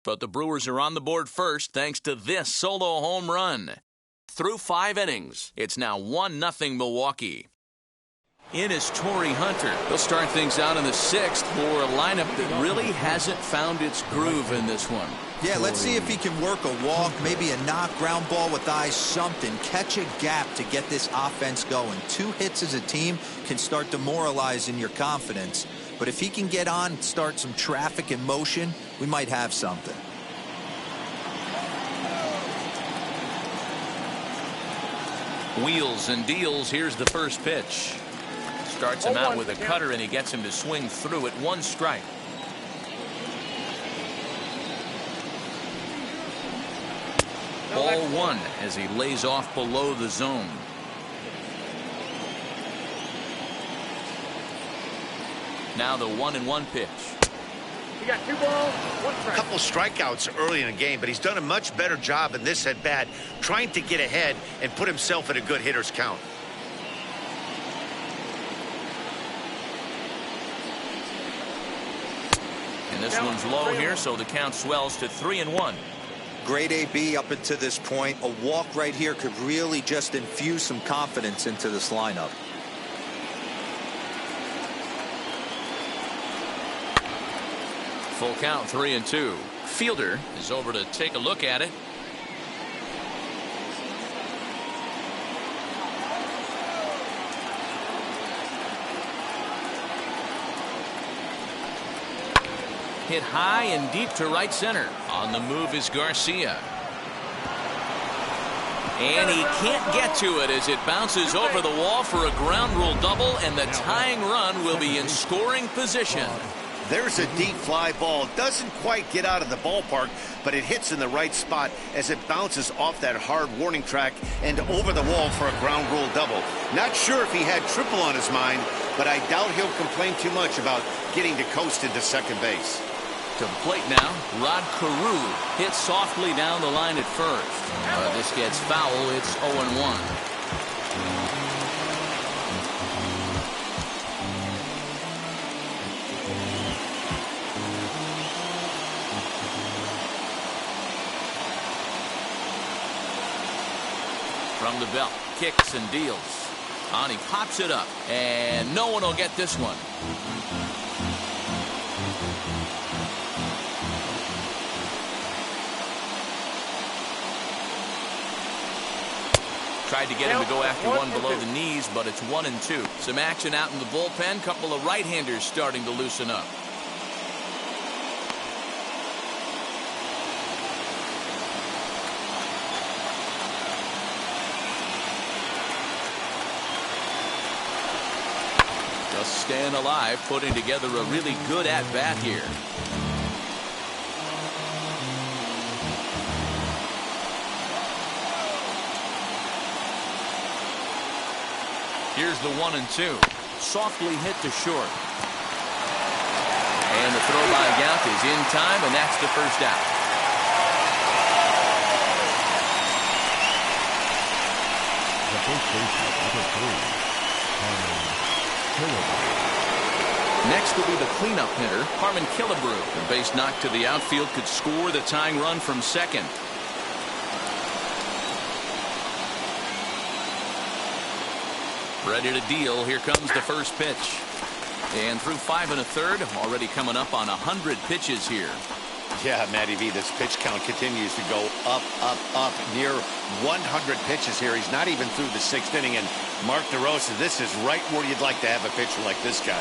Speaker 1: But the Brewers are on the board first thanks to this solo home run. Through 5 innings, it's now 1-0 Milwaukee. In is Torrey Hunter. He'll start things out in the 6th for a lineup that really hasn't found its groove in this one.
Speaker 4: Yeah, let's see if he can work a walk, maybe a knock, ground ball with eyes, something. Catch a gap to get this offense going. 2 hits as a team can start demoralizing your confidence. But if he can get on and start some traffic in motion, we might have something.
Speaker 1: Wheels and deals. Here's the first pitch. Starts him out with a cutter, and he gets him to swing through it. 1 strike. Ball 1 as he lays off below the zone. Now the 1-1 pitch.
Speaker 5: You got 2 balls, 1 strike.
Speaker 2: A couple strikeouts early in the game, but he's done a much better job in this at bat, trying to get ahead and put himself in a good hitter's count.
Speaker 1: And this one's low here, so the count swells to 3-1.
Speaker 4: Great AB up until this point. A walk right here could really just infuse some confidence into this lineup.
Speaker 1: Full count, 3-2. Fielder is over to take a look at it. Hit high and deep to right center. On the move is Garcia. And he can't get to it as it bounces over the wall for a ground rule double, and the tying run will be in scoring position.
Speaker 2: There's a deep fly ball. Doesn't quite get out of the ballpark, but it hits in the right spot as it bounces off that hard warning track and over the wall for a ground rule double. Not sure if he had triple on his mind, but I doubt he'll complain too much about getting to coast into second base.
Speaker 1: To the plate now, Rod Carew hits softly down the line at first. But this gets foul. It's 0-1. From the belt, kicks and deals. On, he pops it up, and no one will get this one. Tried to get him to go after one below the knees, but it's 1-2. Some action out in the bullpen. Couple of right-handers starting to loosen up. Just staying alive, putting together a really good at-bat here. Here's the 1-2. Softly hit to short. And the throw by Gaunt is in time, and that's the first out.
Speaker 3: The first baseman, number 3,
Speaker 1: Next will be the cleanup hitter, Harmon Killebrew. The base knock to the outfield could score the tying run from second. Ready to deal. Here comes the first pitch. And through 5 1/3, already coming up on 100 pitches here.
Speaker 2: Yeah, Matty V, this pitch count continues to go up, near 100 pitches here. He's not even through the 6th inning. And Mark DeRosa, this is right where you'd like to have a pitcher like this guy.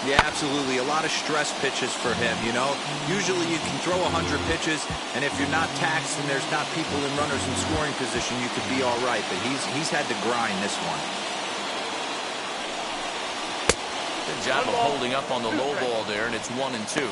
Speaker 4: Yeah, absolutely. A lot of stress pitches for him, you know. Usually you can throw 100 pitches, and if you're not taxed and there's not people in runners in scoring position, you could be all right. But he's had to grind this one.
Speaker 1: Good job of holding up on the low ball there, and it's 1-2.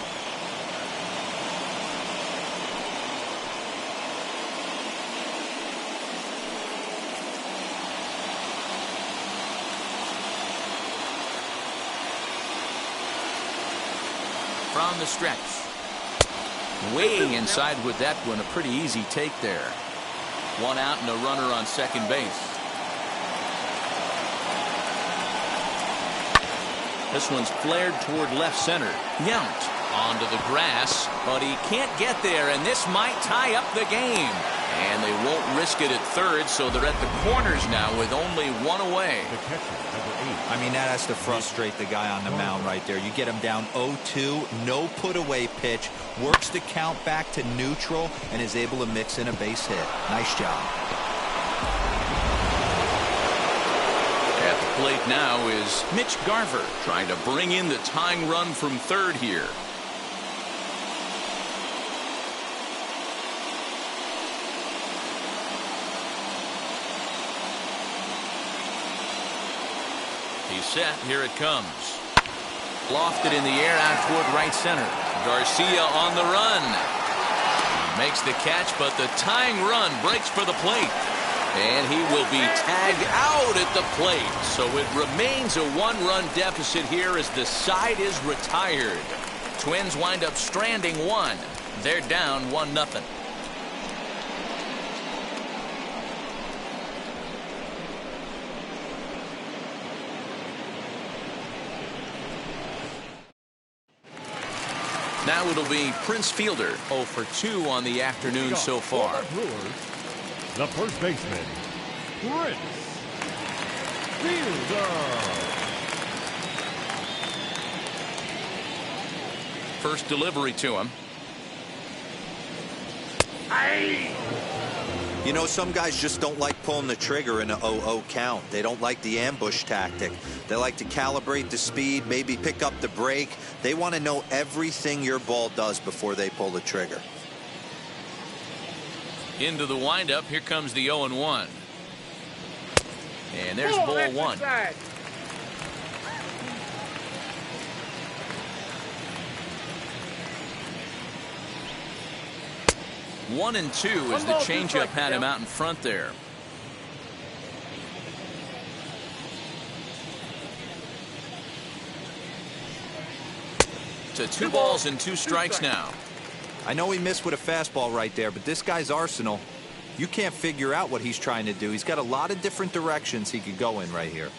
Speaker 1: From the stretch. Way inside with that one. A pretty easy take there. 1 out and a runner on second base. This one's flared toward left center. Yount onto the grass, but he can't get there, and this might tie up the game. And they won't risk it at third, so they're at the corners now with only 1 away.
Speaker 3: the catcher, number 8.
Speaker 4: I mean, that has to frustrate the guy on the mound right there. You get him down 0-2, no put-away pitch, works the count back to neutral, and is able to mix in a base hit. Nice job.
Speaker 1: At the plate now is Mitch Garver, trying to bring in the tying run from third here. He's set. Here it comes. Lofted in the air out toward right center. Garcia on the run. He makes the catch, but the tying run breaks for the plate. And he will be tagged out at the plate. So it remains a 1-run deficit here as the side is retired. Twins wind up stranding 1. They're down 1-0. Now it'll be Prince Fielder, 0 for 2 on the afternoon so far.
Speaker 3: For the Brewers, the first baseman, Prince Fielder.
Speaker 1: First delivery to him.
Speaker 4: You know, some guys just don't like pulling the trigger in a 0-0 count. They don't like the ambush tactic. They like to calibrate the speed, maybe pick up the brake. They want to know everything your ball does before they pull the trigger.
Speaker 1: Into the windup. Here comes the 0-1. And there's ball 1. 1-2 as the changeup had him out in front there. To 2 balls and 2 strikes now.
Speaker 4: I know he missed with a fastball right there, but this guy's arsenal, you can't figure out what he's trying to do. He's got a lot of different directions he could go in right here.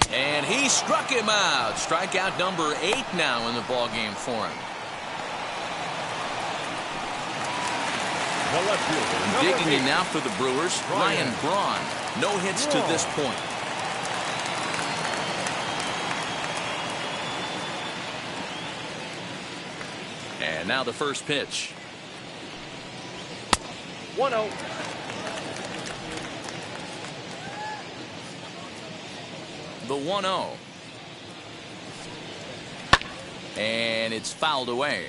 Speaker 1: And he struck him out. Strikeout number 8 now in the ballgame for him.
Speaker 3: The left fielder,
Speaker 1: Digging in now for the Brewers, Ryan Braun. No hits to this point. And now the first pitch.
Speaker 5: 1-0.
Speaker 1: The 1-0. And it's fouled away.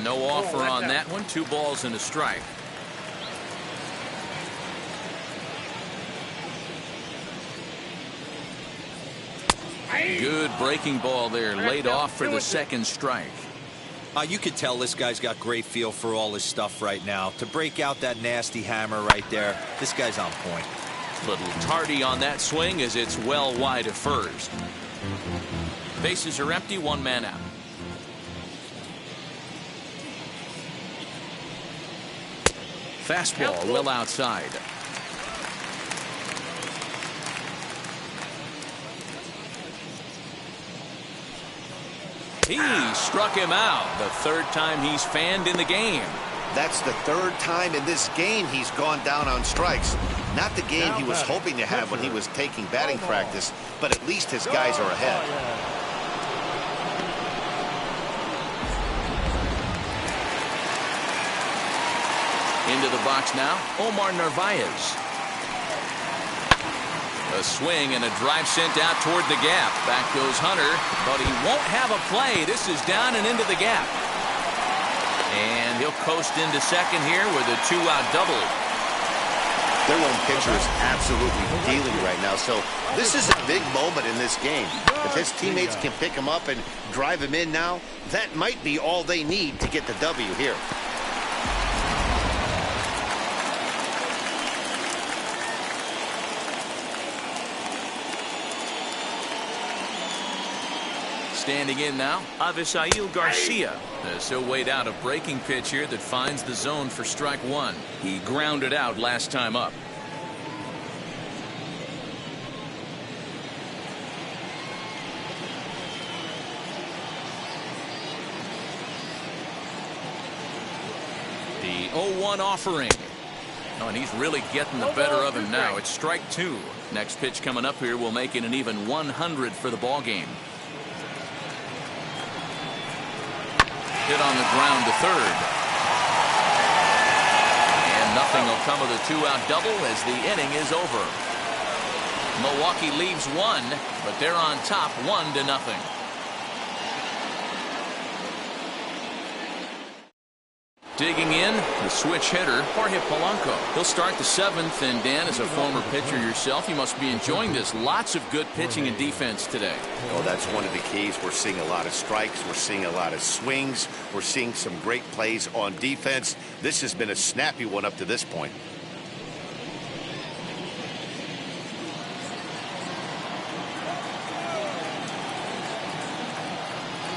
Speaker 1: No offer on that one. 2 balls and a strike. Good breaking ball there. Laid off for the second strike.
Speaker 4: You could tell this guy's got great feel for all his stuff right now. To break out that nasty hammer right there, this guy's on point.
Speaker 1: Little tardy on that swing as it's well wide of first. Bases are empty, 1 man out. Fastball well outside. He struck him out. The 3rd time he's fanned in the game.
Speaker 2: That's the 3rd time in this game he's gone down on strikes. Not the game he was hoping to have when he was taking batting practice, but at least his guys are ahead.
Speaker 1: Into the box now, Omar Narvaez. A swing and a drive sent out toward the gap. Back goes Hunter, but he won't have a play. This is down and into the gap. And he'll coast into second here with a 2-out double.
Speaker 2: Their lone pitcher is absolutely dealing right now, so this is a big moment in this game. If his teammates can pick him up and drive him in now, that might be all they need to get the W here.
Speaker 1: Standing in now, Avisail Garcia. So weighed out a breaking pitch here that finds the zone for strike 1. He grounded out last time up. The 0-1 offering. Oh, and he's really getting the better of him now. It's strike 2. Next pitch coming up here will make it an even 100 for the ball game. Hit on the ground to third. And nothing will come of the 2-out double as the inning is over. Milwaukee leaves 1, but they're on top 1-0. Digging in, the switch hitter, Jorge Polanco. He'll start the 7th, and Dan, as a former pitcher yourself, you must be enjoying this. Lots of good pitching and defense today.
Speaker 2: Oh, that's one of the keys. We're seeing a lot of strikes. We're seeing a lot of swings. We're seeing some great plays on defense. This has been a snappy one up to this point.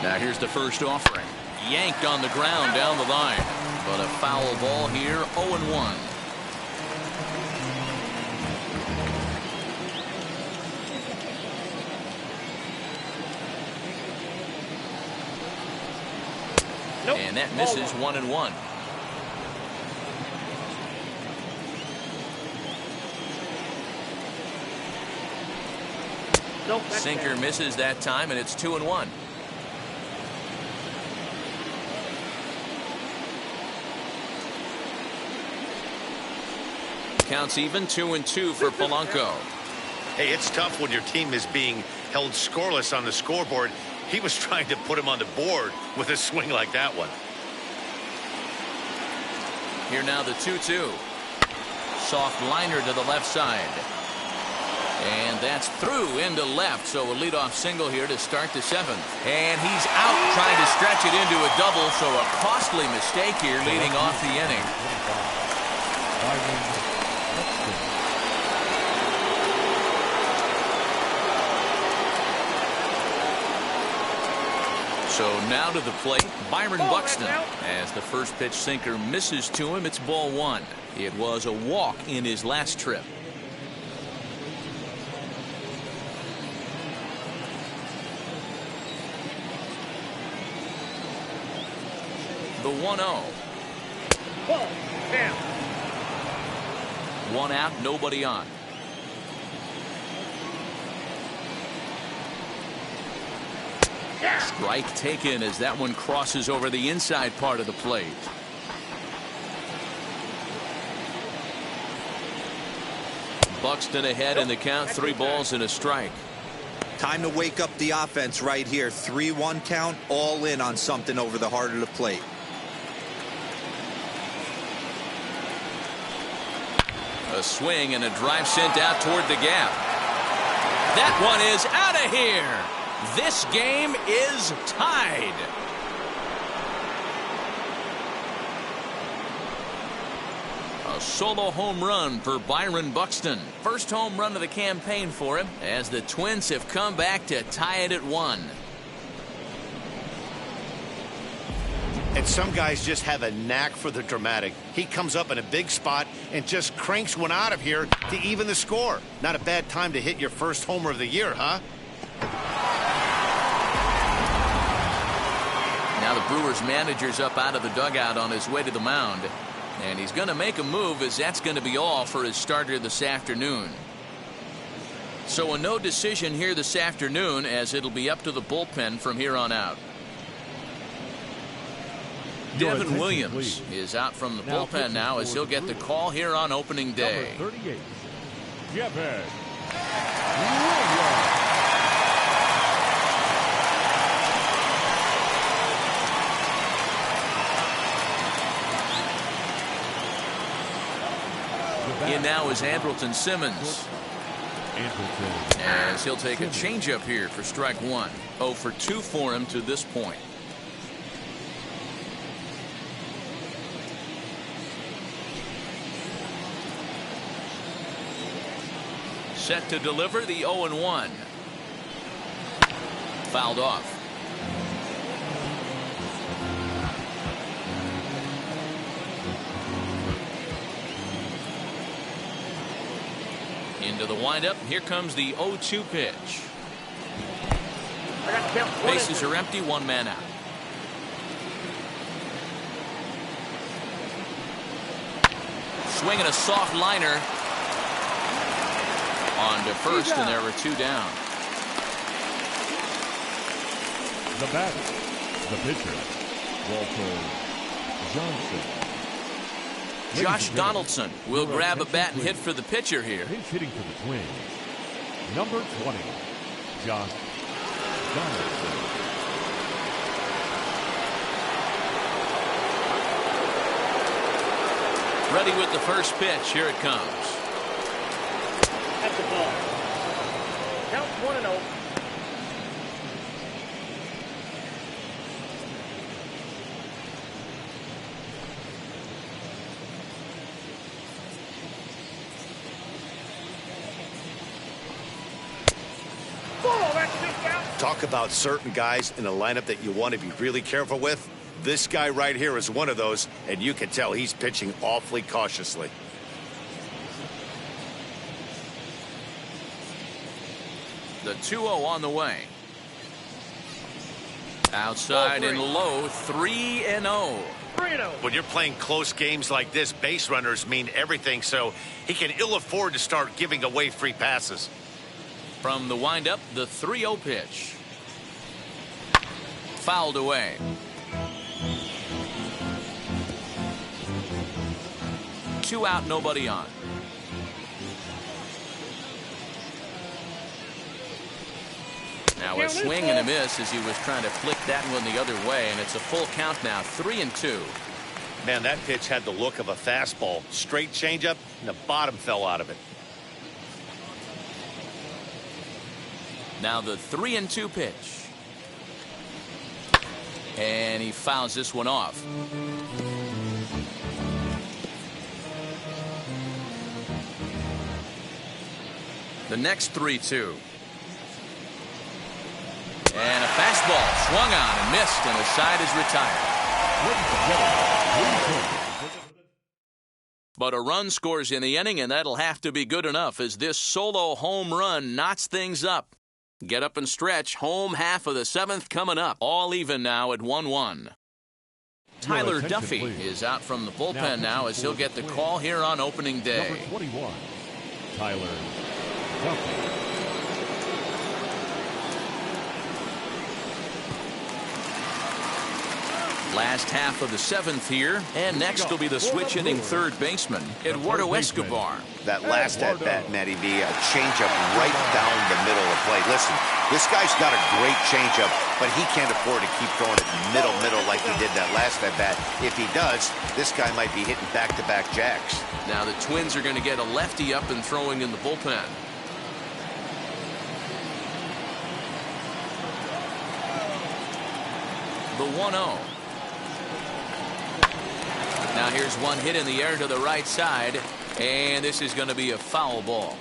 Speaker 1: Now here's the first offering. Yanked on the ground down the line. But a foul ball here, 0-1.
Speaker 5: Nope.
Speaker 1: And that misses 1-1.
Speaker 5: Nope,
Speaker 1: Sinker misses that time, and it's 2-1. Counts even, 2-2 for Polanco.
Speaker 2: Hey, it's tough when your team is being held scoreless on the scoreboard. He was trying to put him on the board with a swing like that one.
Speaker 1: Here now the 2-2. Soft liner to the left side. And that's through into left. So a leadoff single here to start the 7th. And he's out trying to stretch it into a double. So a costly mistake here leading off the inning. So now to the plate, Byron Buxton. As the first pitch sinker misses to him, it's ball 1. It was a walk in his last trip. The 1-0.
Speaker 5: Ball, down.
Speaker 1: 1 out, nobody on. Strike taken as that one crosses over the inside part of the plate. Buxton ahead in the count, 3 balls and a strike.
Speaker 4: Time to wake up the offense right here. 3-1 count, all in on something over the heart of the plate.
Speaker 1: A swing and a drive sent out toward the gap. That one is out of here. This game is tied. A solo home run for Byron Buxton. First home run of the campaign for him as the Twins have come back to tie it at 1.
Speaker 2: And some guys just have a knack for the dramatic. He comes up in a big spot and just cranks one out of here to even the score. Not a bad time to hit your first homer of the year, huh?
Speaker 1: Now the Brewers manager's up out of the dugout on his way to the mound. And he's going to make a move, as that's going to be all for his starter this afternoon. So a no decision here this afternoon, as it'll be up to the bullpen from here on out. Devin Williams is out from the bullpen now, as he'll get the call here on opening day.
Speaker 3: Number 38, Devin Williams.
Speaker 1: In now is Andrelton Simmons, as he'll take a changeup here for strike 1. 0 for 2 for him to this point. Set to deliver the 0-1. Fouled off. Into the windup. Here comes the 0-2 pitch. Bases are empty. 1 man out. Swinging a soft liner on to first, and there were 2 down.
Speaker 3: The batter, the pitcher, Walter Johnson.
Speaker 1: Josh Donaldson will grab a bat and hit for the pitcher here.
Speaker 3: Pinch hitting for the Twins, number 20, Josh Donaldson.
Speaker 1: Ready with the first pitch. Here it comes.
Speaker 5: That's the ball. Count 1-0.
Speaker 2: Talk about certain guys in a lineup that you want to be really careful with. This guy right here is one of those, and you can tell he's pitching awfully cautiously.
Speaker 1: The 2-0 on the way. Outside and low, 3-0.
Speaker 2: When you're playing close games like this, base runners mean everything, so he can ill afford to start giving away free passes.
Speaker 1: From the windup, the 3-0 pitch. Fouled away. Two out, nobody on. Now a swing and a miss as he was trying to flick that one the other way, and it's a full count now, 3-2.
Speaker 2: Man, that pitch had the look of a fastball. Straight changeup, and the bottom fell out of it.
Speaker 1: Now the 3-2 pitch. And he fouls this one off. The next 3-2. And a fastball swung on and missed, and the side is retired. But a run scores in the inning, and that'll have to be good enough as this solo home run knots things up. Get up and stretch. Home half of the 7th coming up. All even now at 1-1. Tyler Duffy is out from the bullpen now as he'll get the call here on opening day.
Speaker 3: Number 21, Tyler Duffy.
Speaker 1: Last half of the 7th here, and next will be the switch-hitting third baseman, Eduardo Escobar.
Speaker 2: That last at-bat, Matty B, a changeup right down the middle of the plate. Listen, this guy's got a great changeup, but he can't afford to keep throwing it middle like he did that last at-bat. If he does, this guy might be hitting back-to-back jacks.
Speaker 1: Now the Twins are going to get a lefty up and throwing in the bullpen. The 1-0. Now here's one hit in the air to the right side, and this is going to be a foul ball.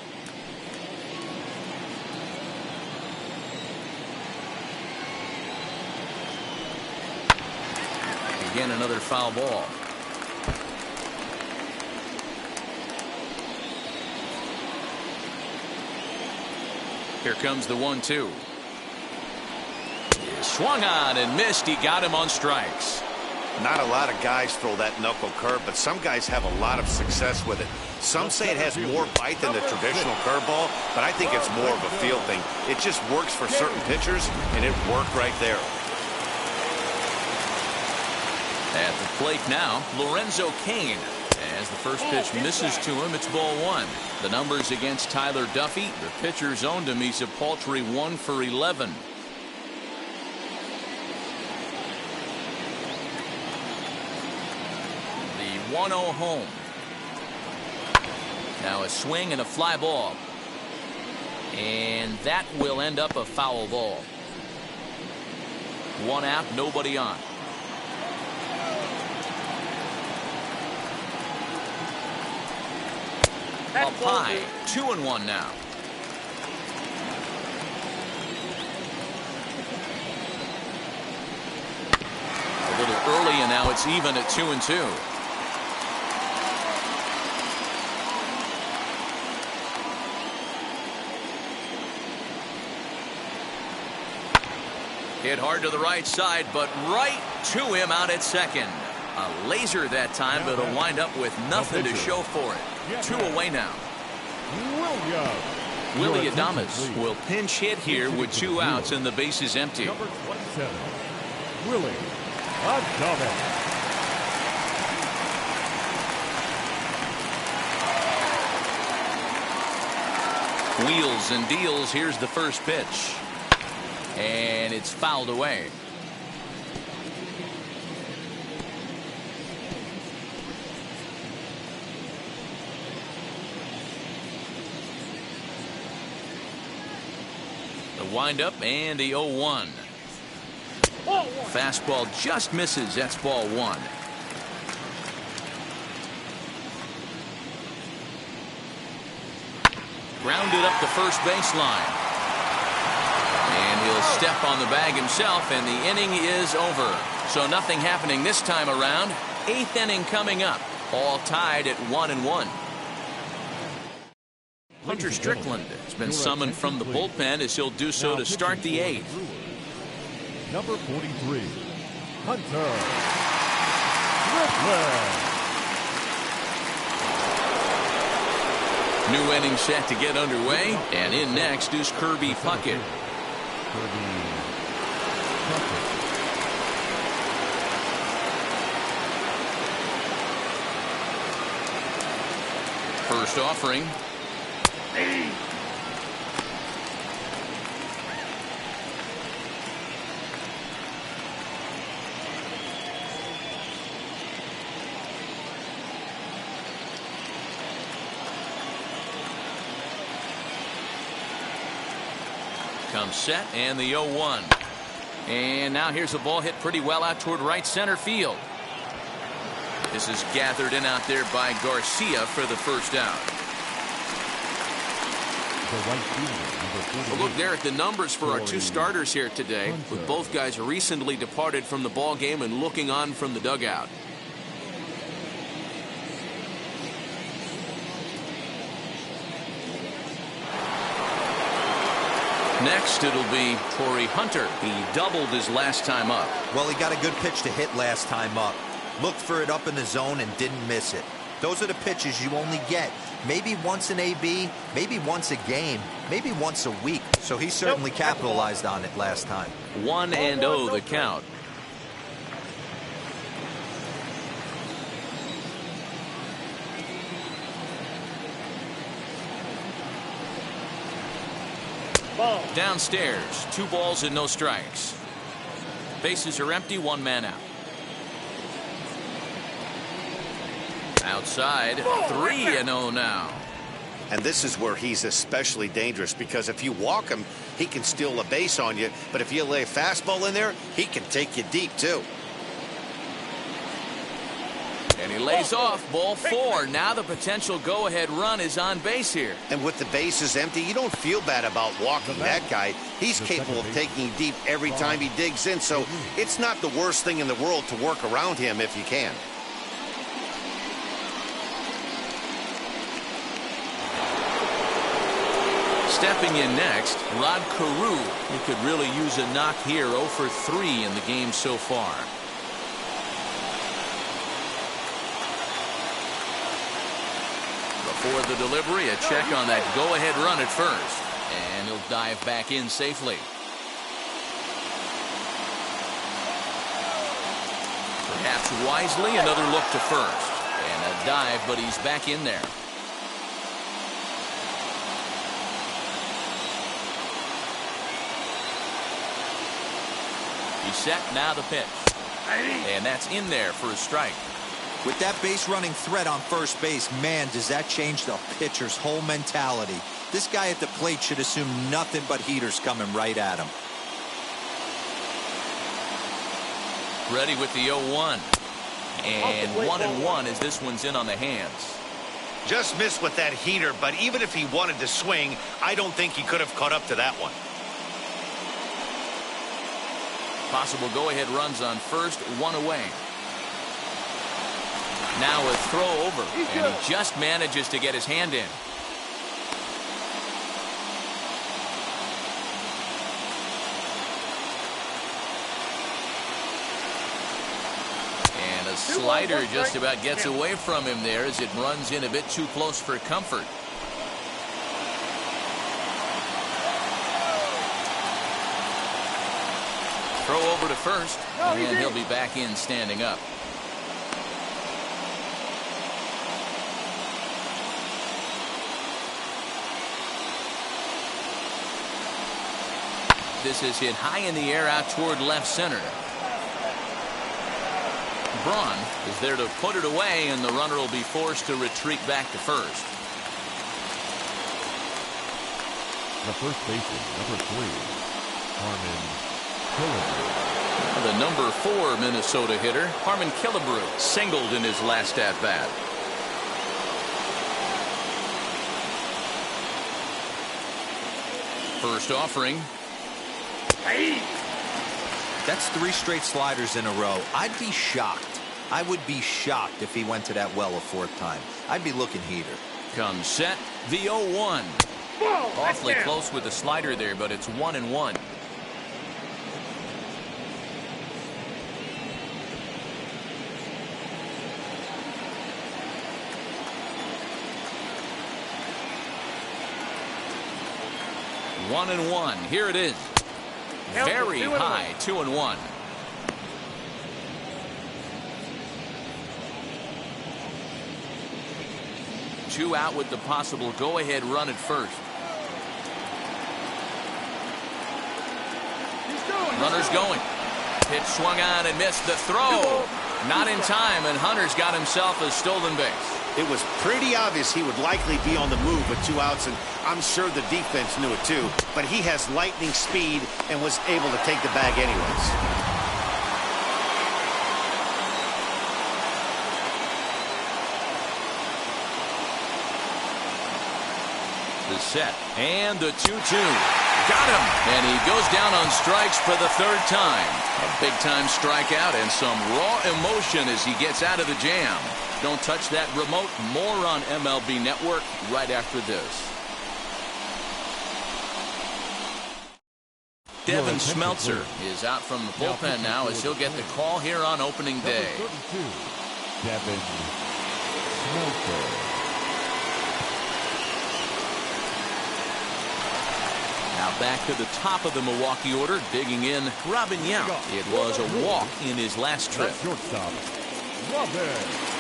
Speaker 1: Again, another foul ball. Here comes the 1-2. Swung on and missed. He got him on strikes.
Speaker 2: Not a lot of guys throw that knuckle curve, but some guys have a lot of success with it. Some say it has more bite than the traditional curveball, but I think it's more of a feel thing. It just works for certain pitchers, and it worked right there.
Speaker 1: At the plate now, Lorenzo Cain. As the first pitch misses to him, it's ball 1. The numbers against Tyler Duffy. The pitcher's owned him. He's a paltry 1 for 11. The 1-0 home. Now a swing and a fly ball. And that will end up a foul ball. 1 out, nobody on. Up high, 2-1 now. A little early, and now it's even at 2-2. Hit hard to the right side, but right to him out at second. A laser that time, but it'll wind up with nothing to show for it. 2 away now. Willie Adames will pinch hit here with 2 outs and the base is empty.
Speaker 3: Number 27, Willie Adames.
Speaker 1: Wheels and deals. Here's the first pitch. And it's fouled away. The windup and the 0-1. Fastball just misses. That's ball 1. Grounded up the first baseline. And he'll step on the bag himself, and the inning is over. So nothing happening this time around. 8th inning coming up. All tied at 1-1. Hunter Strickland has been summoned from the bullpen as he'll do so to start the 8th.
Speaker 3: Number 43, Hunter Strickland.
Speaker 1: New inning set to get underway, and in next is Kirby Puckett. First offering. Comes set and the 0-1. And now here's a ball hit pretty well out toward right center field. This is gathered in out there by Garcia for the first out. Well, look there at the numbers for our 2 starters here today, with both guys recently departed from the ball game and looking on from the dugout. Next, it'll be Torrey Hunter. He doubled his last time up.
Speaker 4: Well, he got a good pitch to hit last time up. Looked for it up in the zone and didn't miss it. Those are the pitches you only get maybe once an AB, maybe once a game, maybe once a week. So he certainly capitalized on it last time.
Speaker 1: 1-0 the count.
Speaker 5: Ball.
Speaker 1: Downstairs, 2 balls and no strikes. Bases are empty, 1 man out. Outside, 3-0 now.
Speaker 2: And this is where he's especially dangerous, because if you walk him, he can steal a base on you. But if you lay a fastball in there, he can take you deep, too.
Speaker 1: And he lays off, ball 4. Now the potential go-ahead run is on base here.
Speaker 2: And with the bases empty, you don't feel bad about walking that guy. He's capable of taking you deep every time he digs in, so it's not the worst thing in the world to work around him if you can.
Speaker 1: Stepping in next, Rod Carew. He could really use a knock here, 0 for 3 in the game so far. Before the delivery, a check on that go-ahead run at first. And he'll dive back in safely. Perhaps wisely, another look to first. And a dive, but he's back in there. He's set, now the pitch. And that's in there for a strike.
Speaker 4: With that base running threat on first base, man, does that change the pitcher's whole mentality. This guy at the plate should assume nothing but heaters coming right at him.
Speaker 1: Ready with the 0-1. And 1-1 as this one's in on the hands.
Speaker 2: Just missed with that heater, but even if he wanted to swing, I don't think he could have caught up to that one.
Speaker 1: Possible go-ahead runs on first, 1 away. Now a throw over, and he just manages to get his hand in. And a slider just about gets away from him there as it runs in a bit too close for comfort. Throw over to first, and he'll be back in standing up. This is hit high in the air out toward left center. Braun is there to put it away, and the runner will be forced to retreat back to first.
Speaker 3: The first baseman, number 3, Harmon Killebrew.
Speaker 1: The number 4 Minnesota hitter, Harmon Killebrew, singled in his last at-bat. First offering.
Speaker 4: That's 3 straight sliders in a row. I'd be shocked. I would be shocked if he went to that well a 4th time. I'd be looking heater.
Speaker 1: Comes set, the 0-1. Awfully close with the slider there, but it's 1-1. One and one. Here it is. Very high, 2-1. Two out with the possible go-ahead run at first. Runner's going. Pitch swung on and missed. The throw. Not in time, and Hunter's got himself a stolen base.
Speaker 2: It was pretty obvious he would likely be on the move with 2 outs, and I'm sure the defense knew it too. But he has lightning speed and was able to take the bag anyways.
Speaker 1: The set and the 2-2. Got him, and he goes down on strikes for the 3rd time. A big-time strikeout and some raw emotion as he gets out of the jam. Don't touch that remote. More on MLB Network right after this. Devin Smeltzer is out from the bullpen now as he'll get the call here on opening day.
Speaker 3: Number 32, Devin Smeltzer.
Speaker 1: Now back to the top of the Milwaukee order, digging in Robin Yount. It was a walk in his last trip.
Speaker 3: Shortstop, Robin Yount.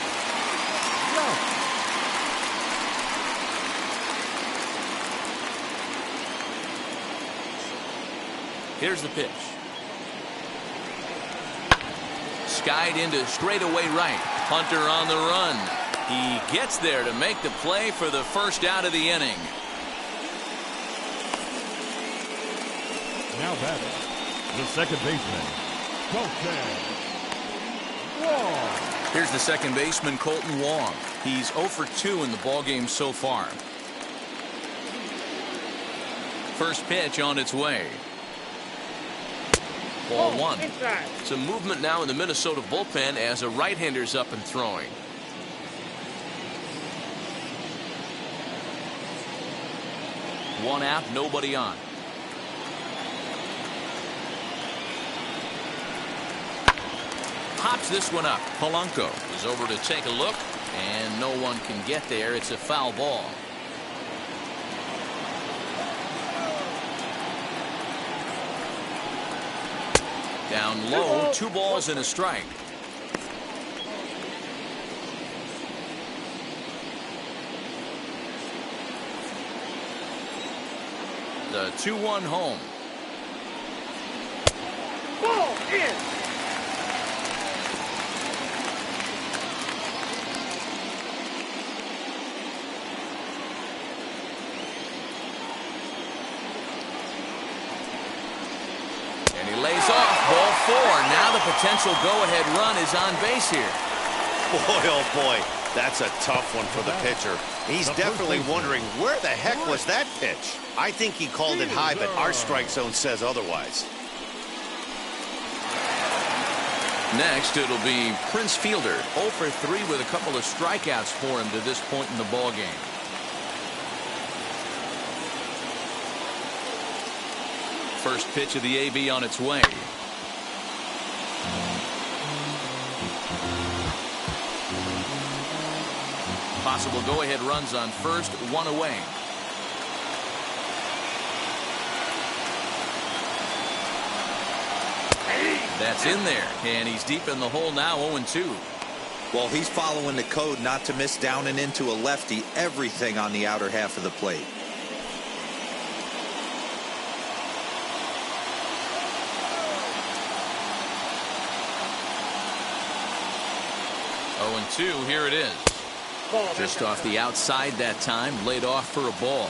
Speaker 1: Here's the pitch. Skied into straightaway right. Hunter on the run. He gets there to make the play for the first out of the inning.
Speaker 3: Now batting, the second baseman, Colton Wong.
Speaker 1: Here's the second baseman, Colton Wong. He's 0 for 2 in the ballgame so far. First pitch on its way. Ball one. Some movement now in the Minnesota bullpen as a right-hander's up and throwing. One out, nobody on. Pops this one up. Polanco is over to take a look, and no one can get there. It's a foul ball. Down low, 2 balls and a strike. The 2-1 home.
Speaker 5: Ball in.
Speaker 1: And he lays off. Ball 4. Now the potential go-ahead run is on base here.
Speaker 2: Boy, oh boy, that's a tough one for the pitcher. He's definitely wondering, where the heck was that pitch? I think he called it high, but our strike zone says otherwise.
Speaker 1: Next, it'll be Prince Fielder, 0 for 3 with a couple of strikeouts for him to this point in the ballgame. First pitch of the AB on its way. Possible go-ahead runs on first, 1 away. That's in there, and he's deep in the hole now, 0-2.
Speaker 4: Well, he's following the code not to miss down and into a lefty, everything on the outer half of the plate.
Speaker 1: Oh, and 2, here it is. Just off the outside that time, laid off for a ball.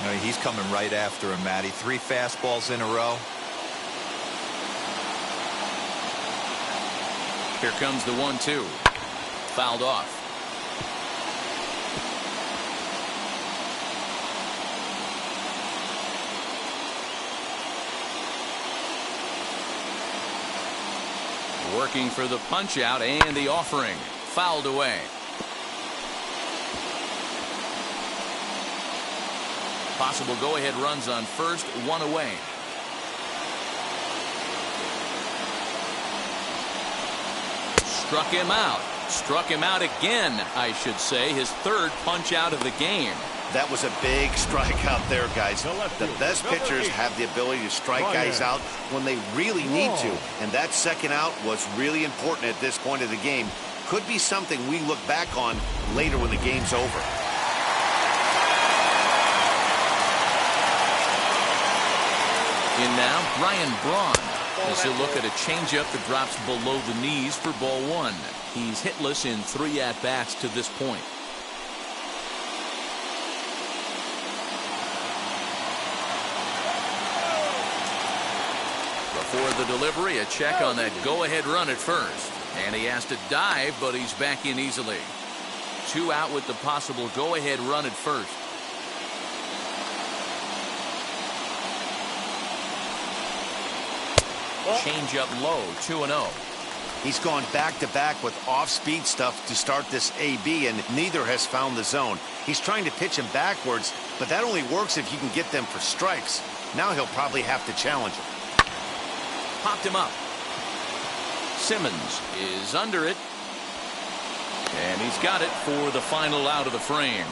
Speaker 4: No, he's coming right after him, Matty. 3 fastballs in a row.
Speaker 1: Here comes the 1-2. Fouled off. Working for the punch out and the offering. Fouled away. Possible go-ahead runs on first, 1 away. Struck him out. Struck him out again, I should say. His 3rd punch out of the game.
Speaker 2: That was a big strikeout there, guys. The best pitchers have the ability to strike guys out when they really need to. And that second out was really important at this point of the game. Could be something we look back on later when the game's over.
Speaker 1: In now, Ryan Braun. As he'll look at a changeup that drops below the knees for ball 1. He's hitless in 3 at-bats to this point. Before the delivery, a check on that go-ahead run at first. And he has to dive, but he's back in easily. 2 out with the possible go-ahead run at first. Change up low, 2-0.
Speaker 2: He's gone back-to-back with off-speed stuff to start this AB, and neither has found the zone. He's trying to pitch him backwards, but that only works if you can get them for strikes. Now he'll probably have to challenge him.
Speaker 1: Popped him up. Simmons is under it. And he's got it for the final out of the frame.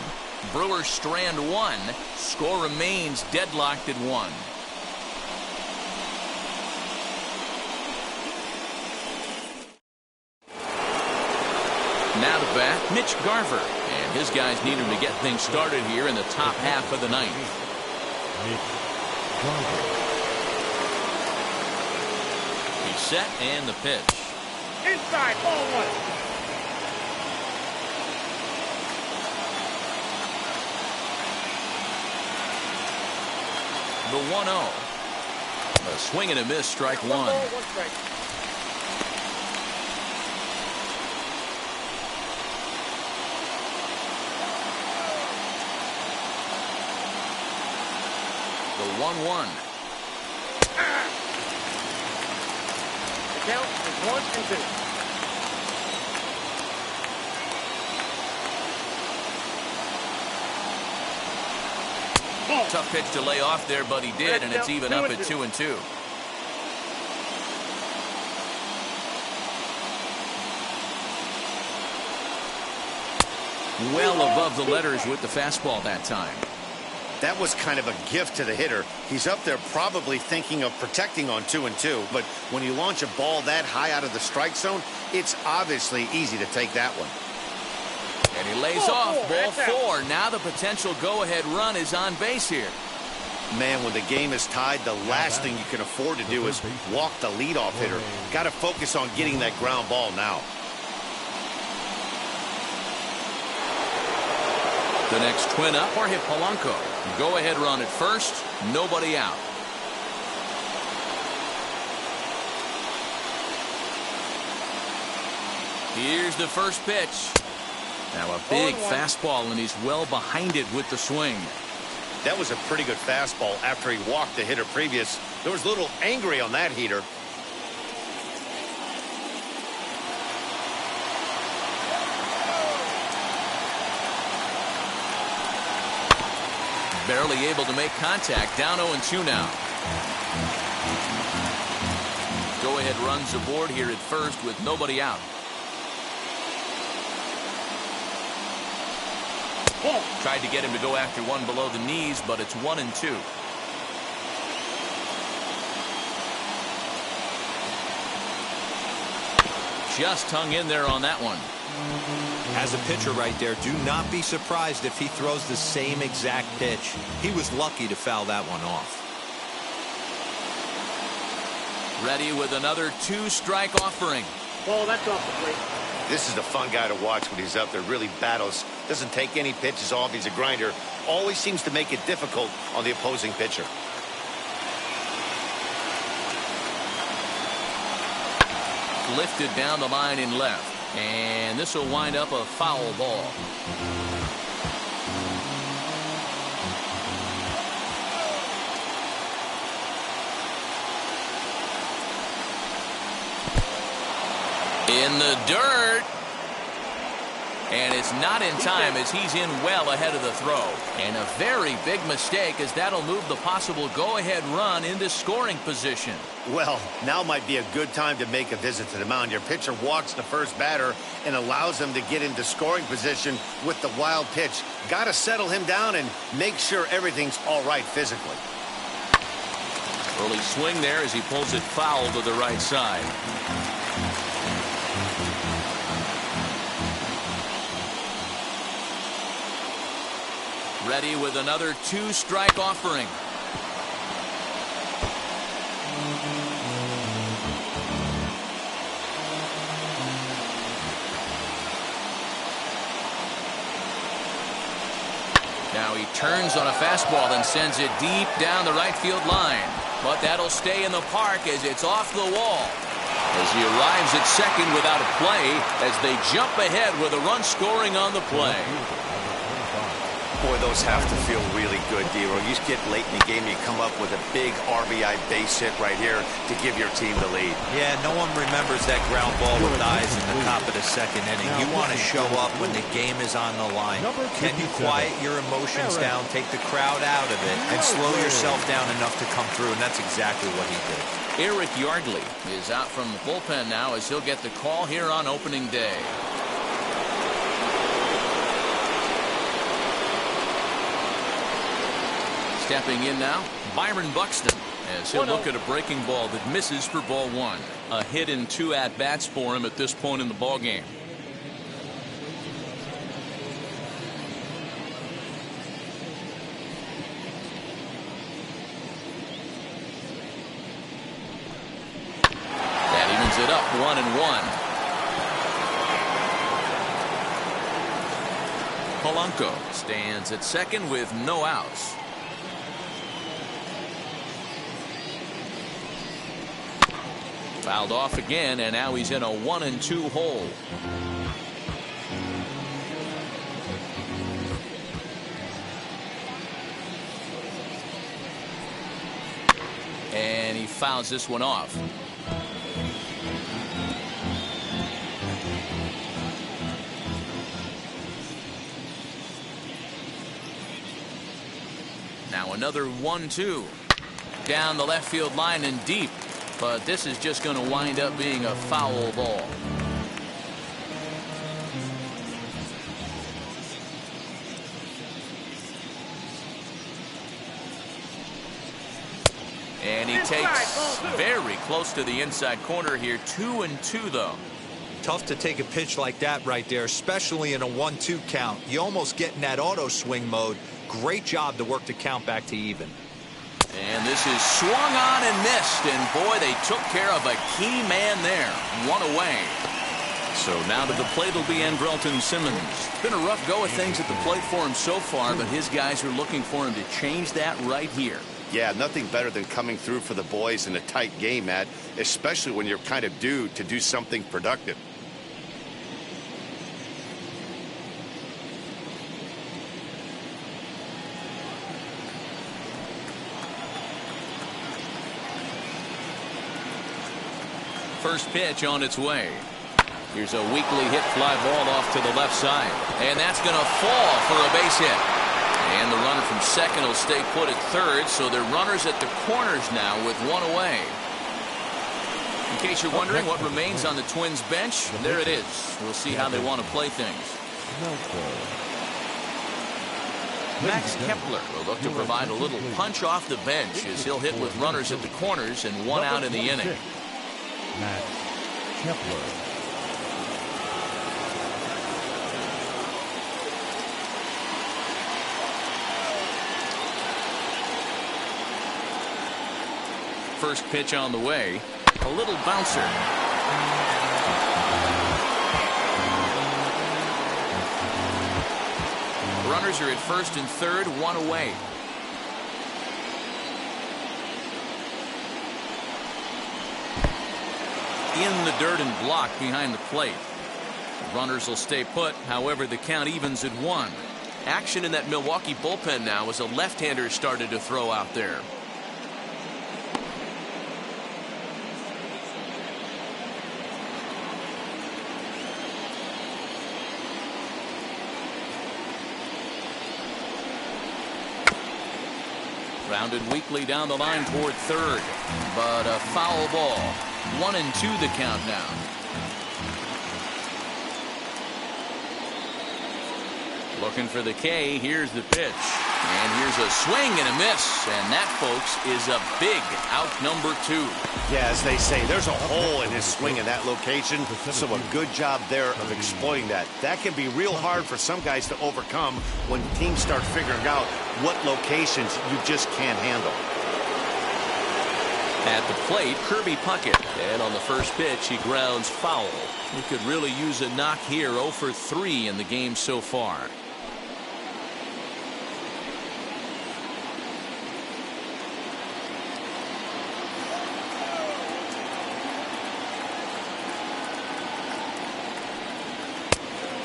Speaker 1: Brewers strand 1. Score remains deadlocked at 1. Now to bat, Mitch Garver. And his guys need him to get things started here in the top half of the 9th.
Speaker 3: Mitch Garver.
Speaker 1: set and the pitch.
Speaker 5: Inside, ball one.
Speaker 1: The 1-0. A swing and a miss, strike one.
Speaker 5: One ball, one strike.
Speaker 1: The 1-1.
Speaker 5: The count is 1-2.
Speaker 1: Tough pitch to lay off there, but he did, and it's even up at 2-2. Well above the letters with the fastball that time.
Speaker 2: That was kind of a gift to the hitter. He's up there probably thinking of protecting on 2-2, but when you launch a ball that high out of the strike zone, it's obviously easy to take that one.
Speaker 1: And he lays off, ball four. Now the potential go-ahead run is on base here.
Speaker 2: Man, when the game is tied, the last thing you can afford to do is walk the leadoff hitter. Got to focus on getting that ground ball now.
Speaker 1: The next twin up, Jorge Polanco. Go-ahead run at first, nobody out. Here's the first pitch. Now a big fastball, and he's well behind it with the swing.
Speaker 2: That was a pretty good fastball after he walked the hitter previous. There was a little angry on that heater.
Speaker 1: Barely able to make contact. Down 0-2 now. Go-ahead runs aboard here at first with nobody out. Tried to get him to go after one below the knees, but it's 1-2. Just hung in there on that one.
Speaker 4: As a pitcher right there, do not be surprised if he throws the same exact pitch. He was lucky to foul that one off.
Speaker 1: Ready with another two-strike offering.
Speaker 5: Ball, that's off the plate.
Speaker 2: This is a fun guy to watch when he's up there. Really battles. Doesn't take any pitches off. He's a grinder. Always seems to make it difficult on the opposing pitcher.
Speaker 1: Lifted down the line in left. And this will wind up a foul ball. In the dirt. And it's not in time as he's in well ahead of the throw. And a very big mistake, as that'll move the possible go-ahead run into scoring position.
Speaker 2: Well, now might be a good time to make a visit to the mound. Your pitcher walks the first batter and allows him to get into scoring position with the wild pitch. Got to settle him down and make sure everything's all right physically.
Speaker 1: Early swing there as he pulls it foul to the right side. Ready with another two-strike offering. Now he turns on a fastball and sends it deep down the right field line. But that'll stay in the park as it's off the wall. As he arrives at second without a play, as they jump ahead with a run scoring on the play.
Speaker 2: Boy, those have to feel really good, D-Roy. You just get late in the game, you come up with a big RBI base hit right here to give your team the lead.
Speaker 4: Yeah, no one remembers that ground ball with eyes in the top of the second inning. You want to show up when the game is on the line. Can you quiet your emotions down, take the crowd out of it, and slow yourself down enough to come through? And that's exactly what he did.
Speaker 1: Eric Yardley is out from the bullpen now as he'll get the call here on opening day. Stepping in now, Byron Buxton, as he'll look at a breaking ball that misses for ball one. A hit in 2 at-bats for him at this point in the ballgame. 1-1. Polanco stands at second with no outs. Fouled off again, and now he's in a 1-2 hole. And he fouls this one off. Now another 1-2 down the left field line and deep. But this is just going to wind up being a foul ball. And he takes very close to the inside corner here. 2-2 though.
Speaker 4: Tough to take a pitch like that right there, especially in a 1-2 count. You almost get in that auto swing mode. Great job to work the count back to even.
Speaker 1: And this is swung on and missed, and boy, they took care of a key man there. One away. So now to the plate will be Andrelton Simmons. Been a rough go of things at the plate for him so far, but his guys are looking for him to change that right here.
Speaker 2: Yeah, nothing better than coming through for the boys in a tight game, Matt, especially when you're kind of due to do something productive.
Speaker 1: First pitch on its way. Here's a weakly hit fly ball off to the left side. And that's going to fall for a base hit. And the runner from second will stay put at third, so they're runners at the corners now with one away. In case you're wondering what remains on the Twins bench, there it is. We'll see how they want to play things. Max Kepler will look to provide a little punch off the bench as he'll hit with runners at the corners and one out in the inning.
Speaker 3: Max Kepler.
Speaker 1: First pitch on the way. A little bouncer. Runners are at first and third, one away. In the dirt and blocked behind the plate. Runners will stay put. However, the count evens at one. Action in that Milwaukee bullpen now as a left-hander started to throw out there. Rounded weakly down the line toward third, but a foul ball. 1-2 the count now. Looking for the K. Here's the pitch. And here's a swing and a miss. And that, folks, is a big out number two.
Speaker 2: Yeah, as they say, there's a hole in his swing in that location. So a good job there of exploiting that. That can be real hard for some guys to overcome when teams start figuring out what locations you just can't handle.
Speaker 1: At the plate, Kirby Puckett. And on the first pitch, he grounds foul. He could really use a knock here. 0 for 3 in the game so far.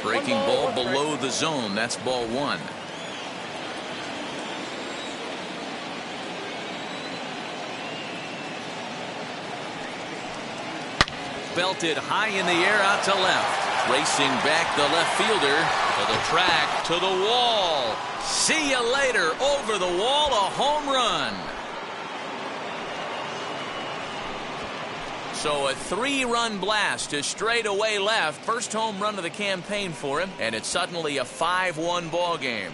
Speaker 1: Breaking ball below the zone. That's ball one. Belted high in the air out to left. Racing back the left fielder to the track, to the wall. See you later. Over the wall, a home run. So a 3-run blast to straightaway left. First home run of the campaign for him, and it's suddenly a 5-1 ball game.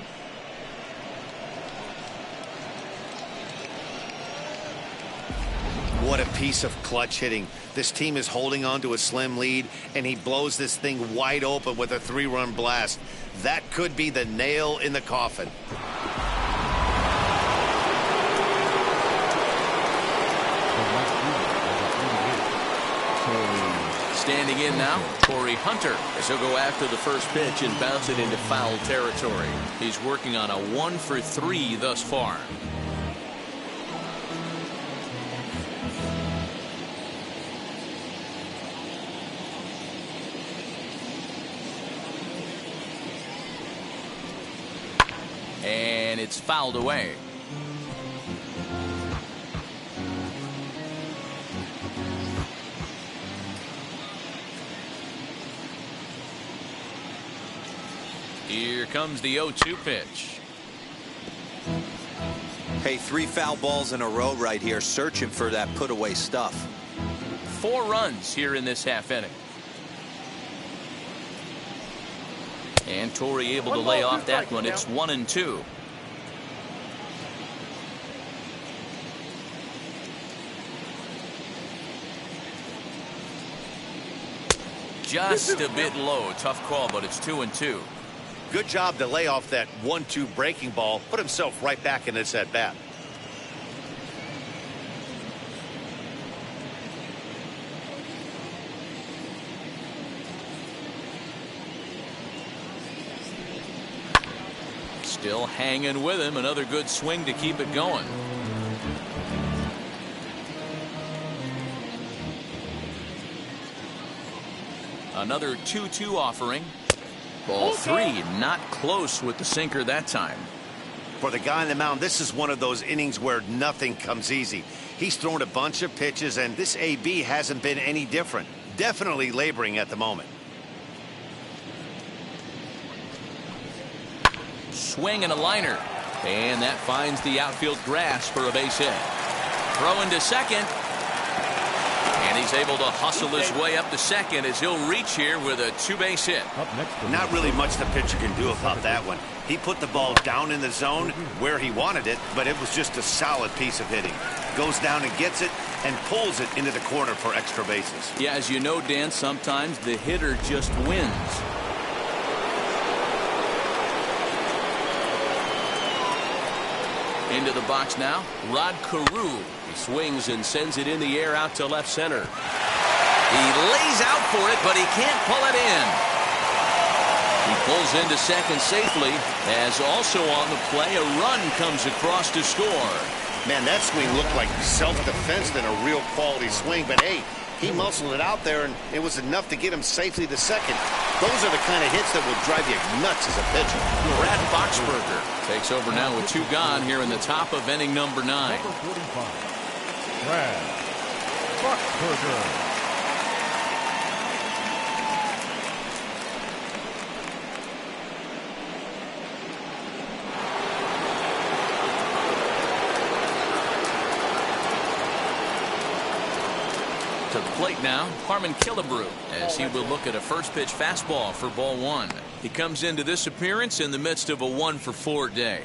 Speaker 2: What a piece of clutch hitting. This team is holding on to a slim lead, and he blows this thing wide open with a 3-run blast. That could be the nail in the coffin.
Speaker 1: Standing in now, Torrey Hunter, as he'll go after the first pitch and bounce it into foul territory. He's working on a 1-for-3 thus far. And it's fouled away. Here comes the 0-2 pitch.
Speaker 4: Hey, 3 foul balls in a row right here, searching for that put-away stuff.
Speaker 1: 4 runs here in this half inning. And Torrey able to lay off that one. It's 1-2. Just a bit low. Tough call, but it's 2-2.
Speaker 2: Good job to lay off that 1-2 breaking ball. Put himself right back in this at bat.
Speaker 1: Still hanging with him. Another good swing to keep it going. Another 2-2 offering. Ball 3, not close with the sinker that time.
Speaker 2: For the guy on the mound, this is one of those innings where nothing comes easy. He's thrown a bunch of pitches, and this AB hasn't been any different. Definitely laboring at the moment.
Speaker 1: Swing and a liner. And that finds the outfield grass for a base hit. Throw into second. And he's able to hustle his way up to second as he'll reach here with a 2-base hit.
Speaker 2: Not really much the pitcher can do about that one. He put the ball down in the zone where he wanted it, but it was just a solid piece of hitting. Goes down and gets it and pulls it into the corner for extra bases.
Speaker 1: Yeah, as you know, Dan, sometimes the hitter just wins. Into the box now, Rod Carew. He swings and sends it in the air out to left center. He lays out for it, but he can't pull it in. He pulls into second safely, as also on the play, a run comes across to score.
Speaker 2: Man, that swing looked like self-defense than a real quality swing, but hey, he muscled it out there, and it was enough to get him safely to second. Those are the kind of hits that will drive you nuts as a pitcher.
Speaker 1: Brad Boxberger takes over now with 2 gone here in the top of inning number 9.
Speaker 3: Number 45, Brad Boxberger.
Speaker 1: To the plate now, Harmon Killebrew, as he will look at a first pitch fastball for ball 1. He comes into this appearance in the midst of a 1-for-4 day.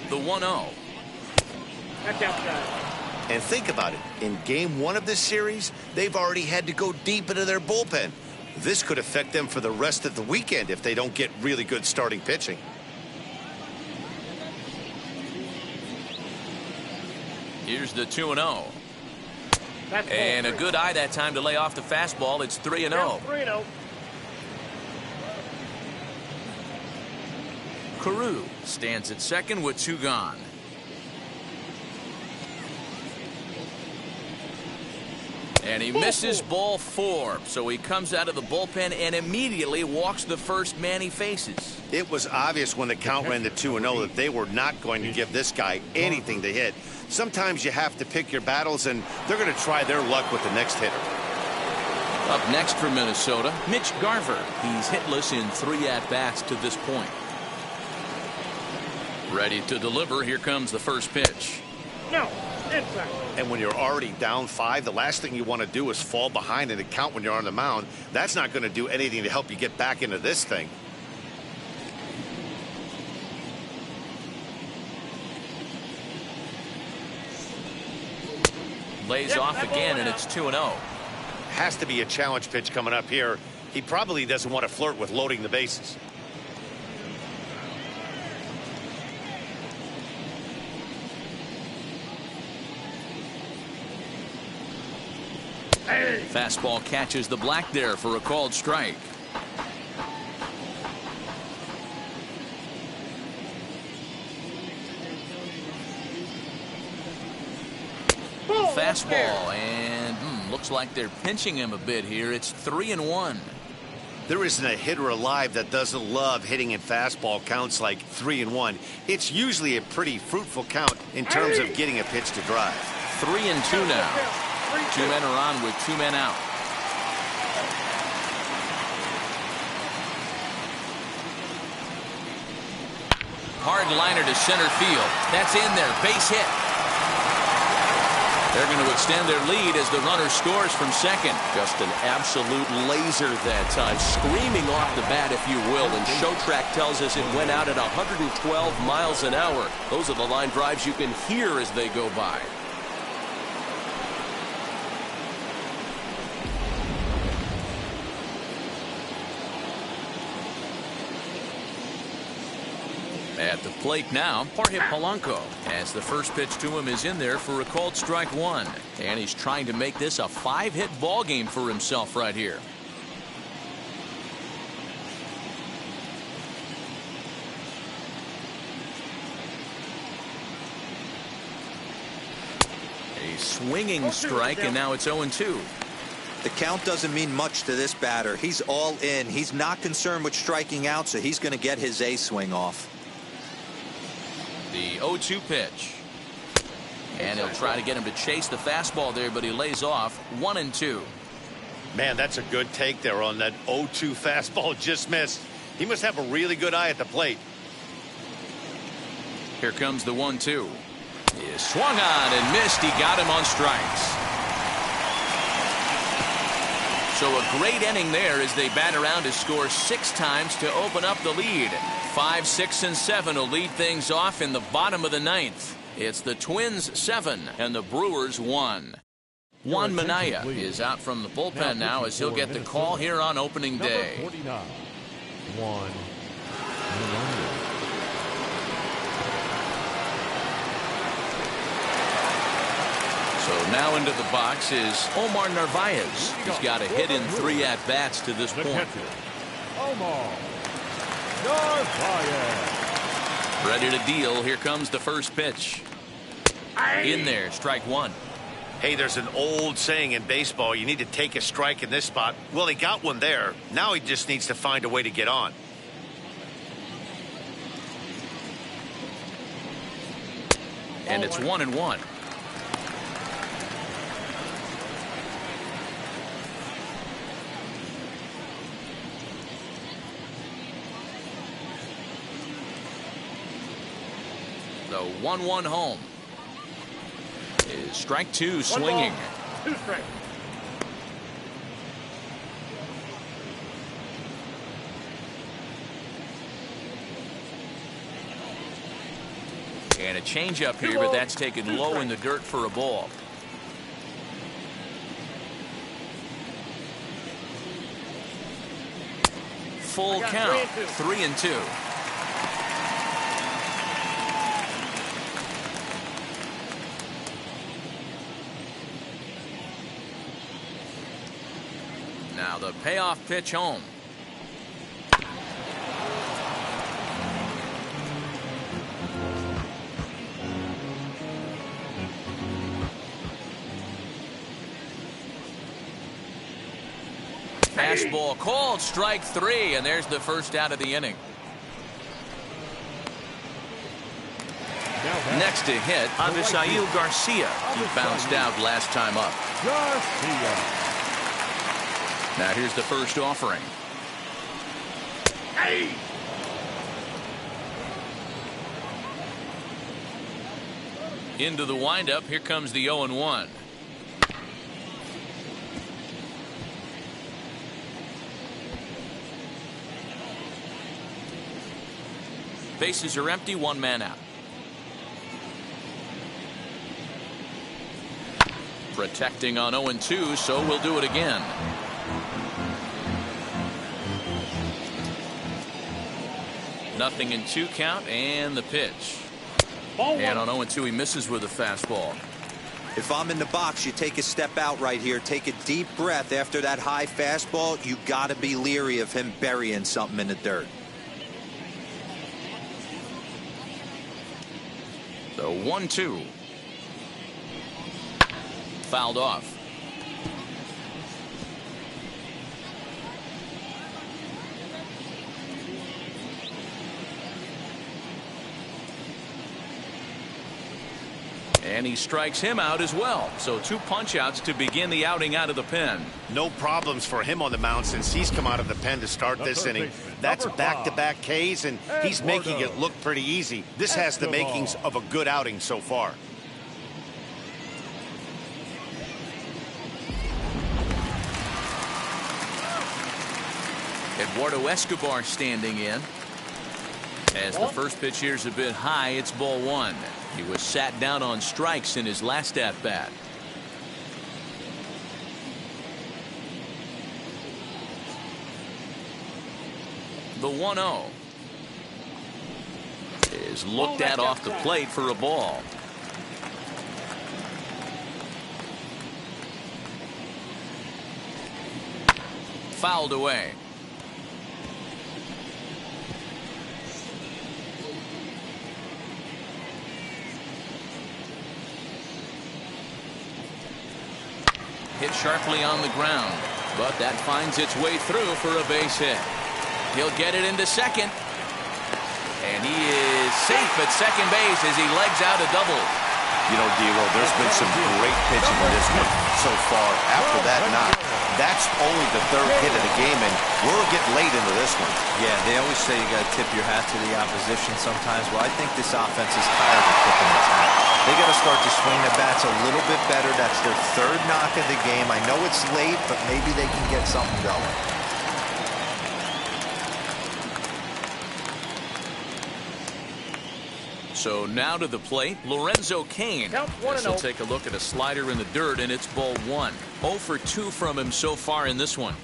Speaker 1: The 1-0.
Speaker 5: That's outside.
Speaker 2: And think about it. In game 1 of this series, they've already had to go deep into their bullpen. This could affect them for the rest of the weekend if they don't get really good starting pitching.
Speaker 1: Here's the 2-0. And a good eye that time to lay off the fastball. It's 3-0.
Speaker 5: 3-0.
Speaker 1: Carew stands at second with 2 gone. And he misses ball 4, so he comes out of the bullpen and immediately walks the first man he faces.
Speaker 2: It was obvious when the count ran to 2-0 that they were not going to give this guy anything to hit. Sometimes you have to pick your battles, and they're going to try their luck with the next hitter.
Speaker 1: Up next for Minnesota, Mitch Garver. He's hitless in 3 at-bats to this point. Ready to deliver. Here comes the first pitch.
Speaker 5: No. Inside.
Speaker 2: And when you're already down 5, the last thing you want to do is fall behind in the count when you're on the mound. That's not going to do anything to help you get back into this thing.
Speaker 1: Lays off again, and it's 2-0.
Speaker 2: Has to be a challenge pitch coming up here. He probably doesn't want to flirt with loading the bases.
Speaker 1: Fastball catches the black there for a called strike. Fastball, and looks like they're pinching him a bit here. It's 3-1.
Speaker 2: There isn't a hitter alive that doesn't love hitting in fastball counts like 3-1. It's usually a pretty fruitful count in terms of getting a pitch to drive.
Speaker 1: 3-2 now. 2 men are on with 2 men out. Hard liner to center field. That's in there. Base hit. They're going to extend their lead as the runner scores from second. Just an absolute laser that time. Screaming off the bat, if you will. And Showtrack tells us it went out at 112 miles an hour. Those are the line drives you can hear as they go by. At the plate now, Jorge Polanco, as the first pitch to him is in there for a called strike 1. And he's trying to make this a 5-hit ball game for himself right here. A swinging strike, and now it's 0-2.
Speaker 4: The count doesn't mean much to this batter. He's all in. He's not concerned with striking out, so he's going to get his A swing off.
Speaker 1: The 0-2 pitch. And he'll try to get him to chase the fastball there, but he lays off. 1-2.
Speaker 2: Man, that's a good take there on that 0-2 fastball. Just missed. He must have a really good eye at the plate.
Speaker 1: Here comes the 1-2. He swung on and missed. He got him on strikes. So a great inning there as they bat around to score 6 times to open up the lead. 5, 6, and 7 will lead things off in the bottom of the 9th. It's the Twins 7 and the Brewers 1. Juan Minaya is out from the bullpen now as he'll get the call here on opening day.
Speaker 3: Number 49, Juan Minaya.
Speaker 1: So now into the box is Omar Narvaez. He's got a hit in 3 at-bats to this
Speaker 3: The
Speaker 1: point.
Speaker 3: catcher, Omar Narvaez.
Speaker 1: Ready to deal. Here comes the first pitch. In there, strike 1.
Speaker 2: Hey, there's an old saying in baseball, you need to take a strike in this spot. Well, he got one there. Now he just needs to find a way to get on.
Speaker 1: And it's 1-1. The 1-1 home is strike 2 swinging.
Speaker 5: 2 strikes.
Speaker 1: And a changeup here, but that's taken low in the dirt for a ball. Full count, 3-2. Now the payoff pitch home. Fastball called, strike 3, and there's the first out of the inning. Next to hit, Avisail Garcia. He bounced out last time up.
Speaker 3: Garcia.
Speaker 1: Now here's the first offering.
Speaker 5: Hey!
Speaker 1: Into the windup. Here comes the 0-1. Bases are empty, 1 man out. Protecting on 0-2, so we'll do it again. Nothing in 2 count, and the pitch. And on 0-2, he misses with a fastball.
Speaker 4: If I'm in the box, you take a step out right here. Take a deep breath after that high fastball. You got to be leery of him burying something in the dirt.
Speaker 1: The 1-2. Fouled off. And he strikes him out as well. So 2 punch-outs to begin the outing out of the pen.
Speaker 2: No problems for him on the mound since he's come out of the pen to start this inning. That's back-to-back Ks, and he's making it look pretty easy. This has the makings of a good outing so far.
Speaker 1: Eduardo Escobar standing in. As the first pitch here's a bit high, it's ball 1. He was sat down on strikes in his last at-bat. The 1-0 is looked at off the plate for a ball. Fouled away. Hit sharply on the ground, but that finds its way through for a base hit. He'll get it into second, and he is safe at second base as he legs out a double.
Speaker 2: You know, D'Lo, there's been some great pitching in this one so far. After that knock, that's only the 3rd hit of the game, and we're getting late into this one.
Speaker 4: Yeah, they always say you got to tip your hat to the opposition sometimes. Well, I think this offense is tired of tipping its hat. They got to start to swing the bats a little bit better. That's their 3rd knock of the game. I know it's late, but maybe they can get something going.
Speaker 1: So now to the plate, Lorenzo Cain. This will take a look at a slider in the dirt, and it's ball 1. 0 for 2 from him so far in this one.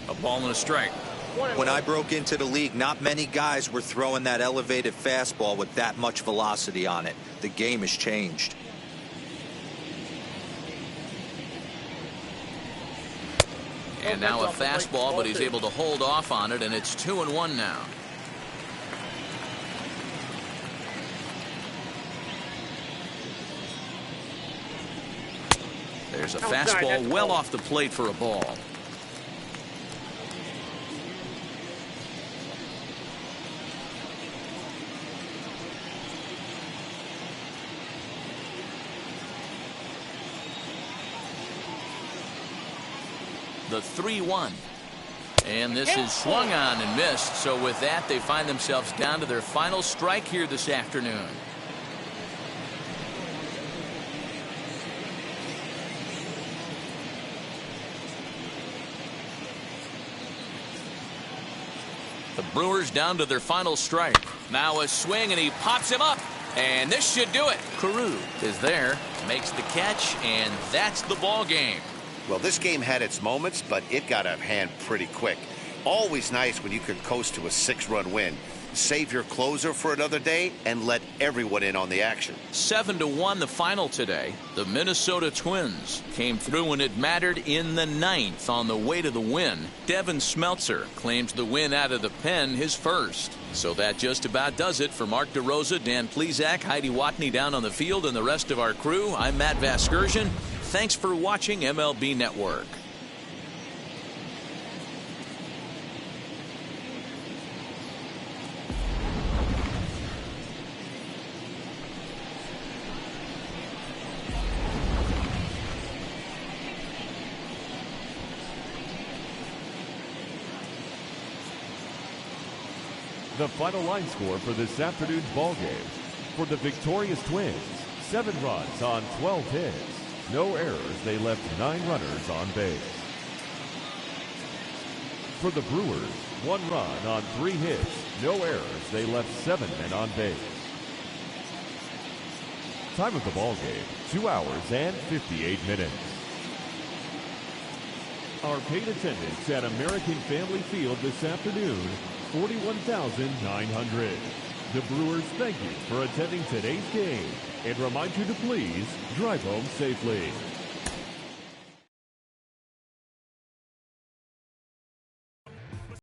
Speaker 1: A ball and a strike.
Speaker 4: When I broke into the league, not many guys were throwing that elevated fastball with that much velocity on it. The game has changed.
Speaker 1: And now a fastball, but he's able to hold off on it, and it's 2-1 now. There's a fastball well off the plate for a ball. The 3-1. And this is swung on and missed. So with that, they find themselves down to their final strike here this afternoon. The Brewers down to their final strike. Now a swing, and he pops him up. And this should do it. Carew is there, makes the catch, and that's the ball game.
Speaker 2: Well, this game had its moments, but it got out of hand pretty quick. Always nice when you can coast to a 6-run win. Save your closer for another day and let everyone in on the action.
Speaker 1: 7-1 the final today. The Minnesota Twins came through when it mattered in the 9th on the way to the win. Devin Smeltzer claims the win out of the pen, his first. So that just about does it for Mark DeRosa, Dan Plesac, Heidi Watney down on the field, and the rest of our crew. I'm Matt Vasgersian. Thanks for watching MLB Network.
Speaker 3: The final line score for this afternoon's ball game. For the victorious Twins, 7 runs on 12 hits. No errors, they left 9 runners on base. For the Brewers, 1 run on 3 hits. No errors, they left 7 men on base. Time of the ball game, 2 hours and 58 minutes. Our paid attendance at American Family Field this afternoon, 41,900. The Brewers thank you for attending today's game and remind you to please drive home safely.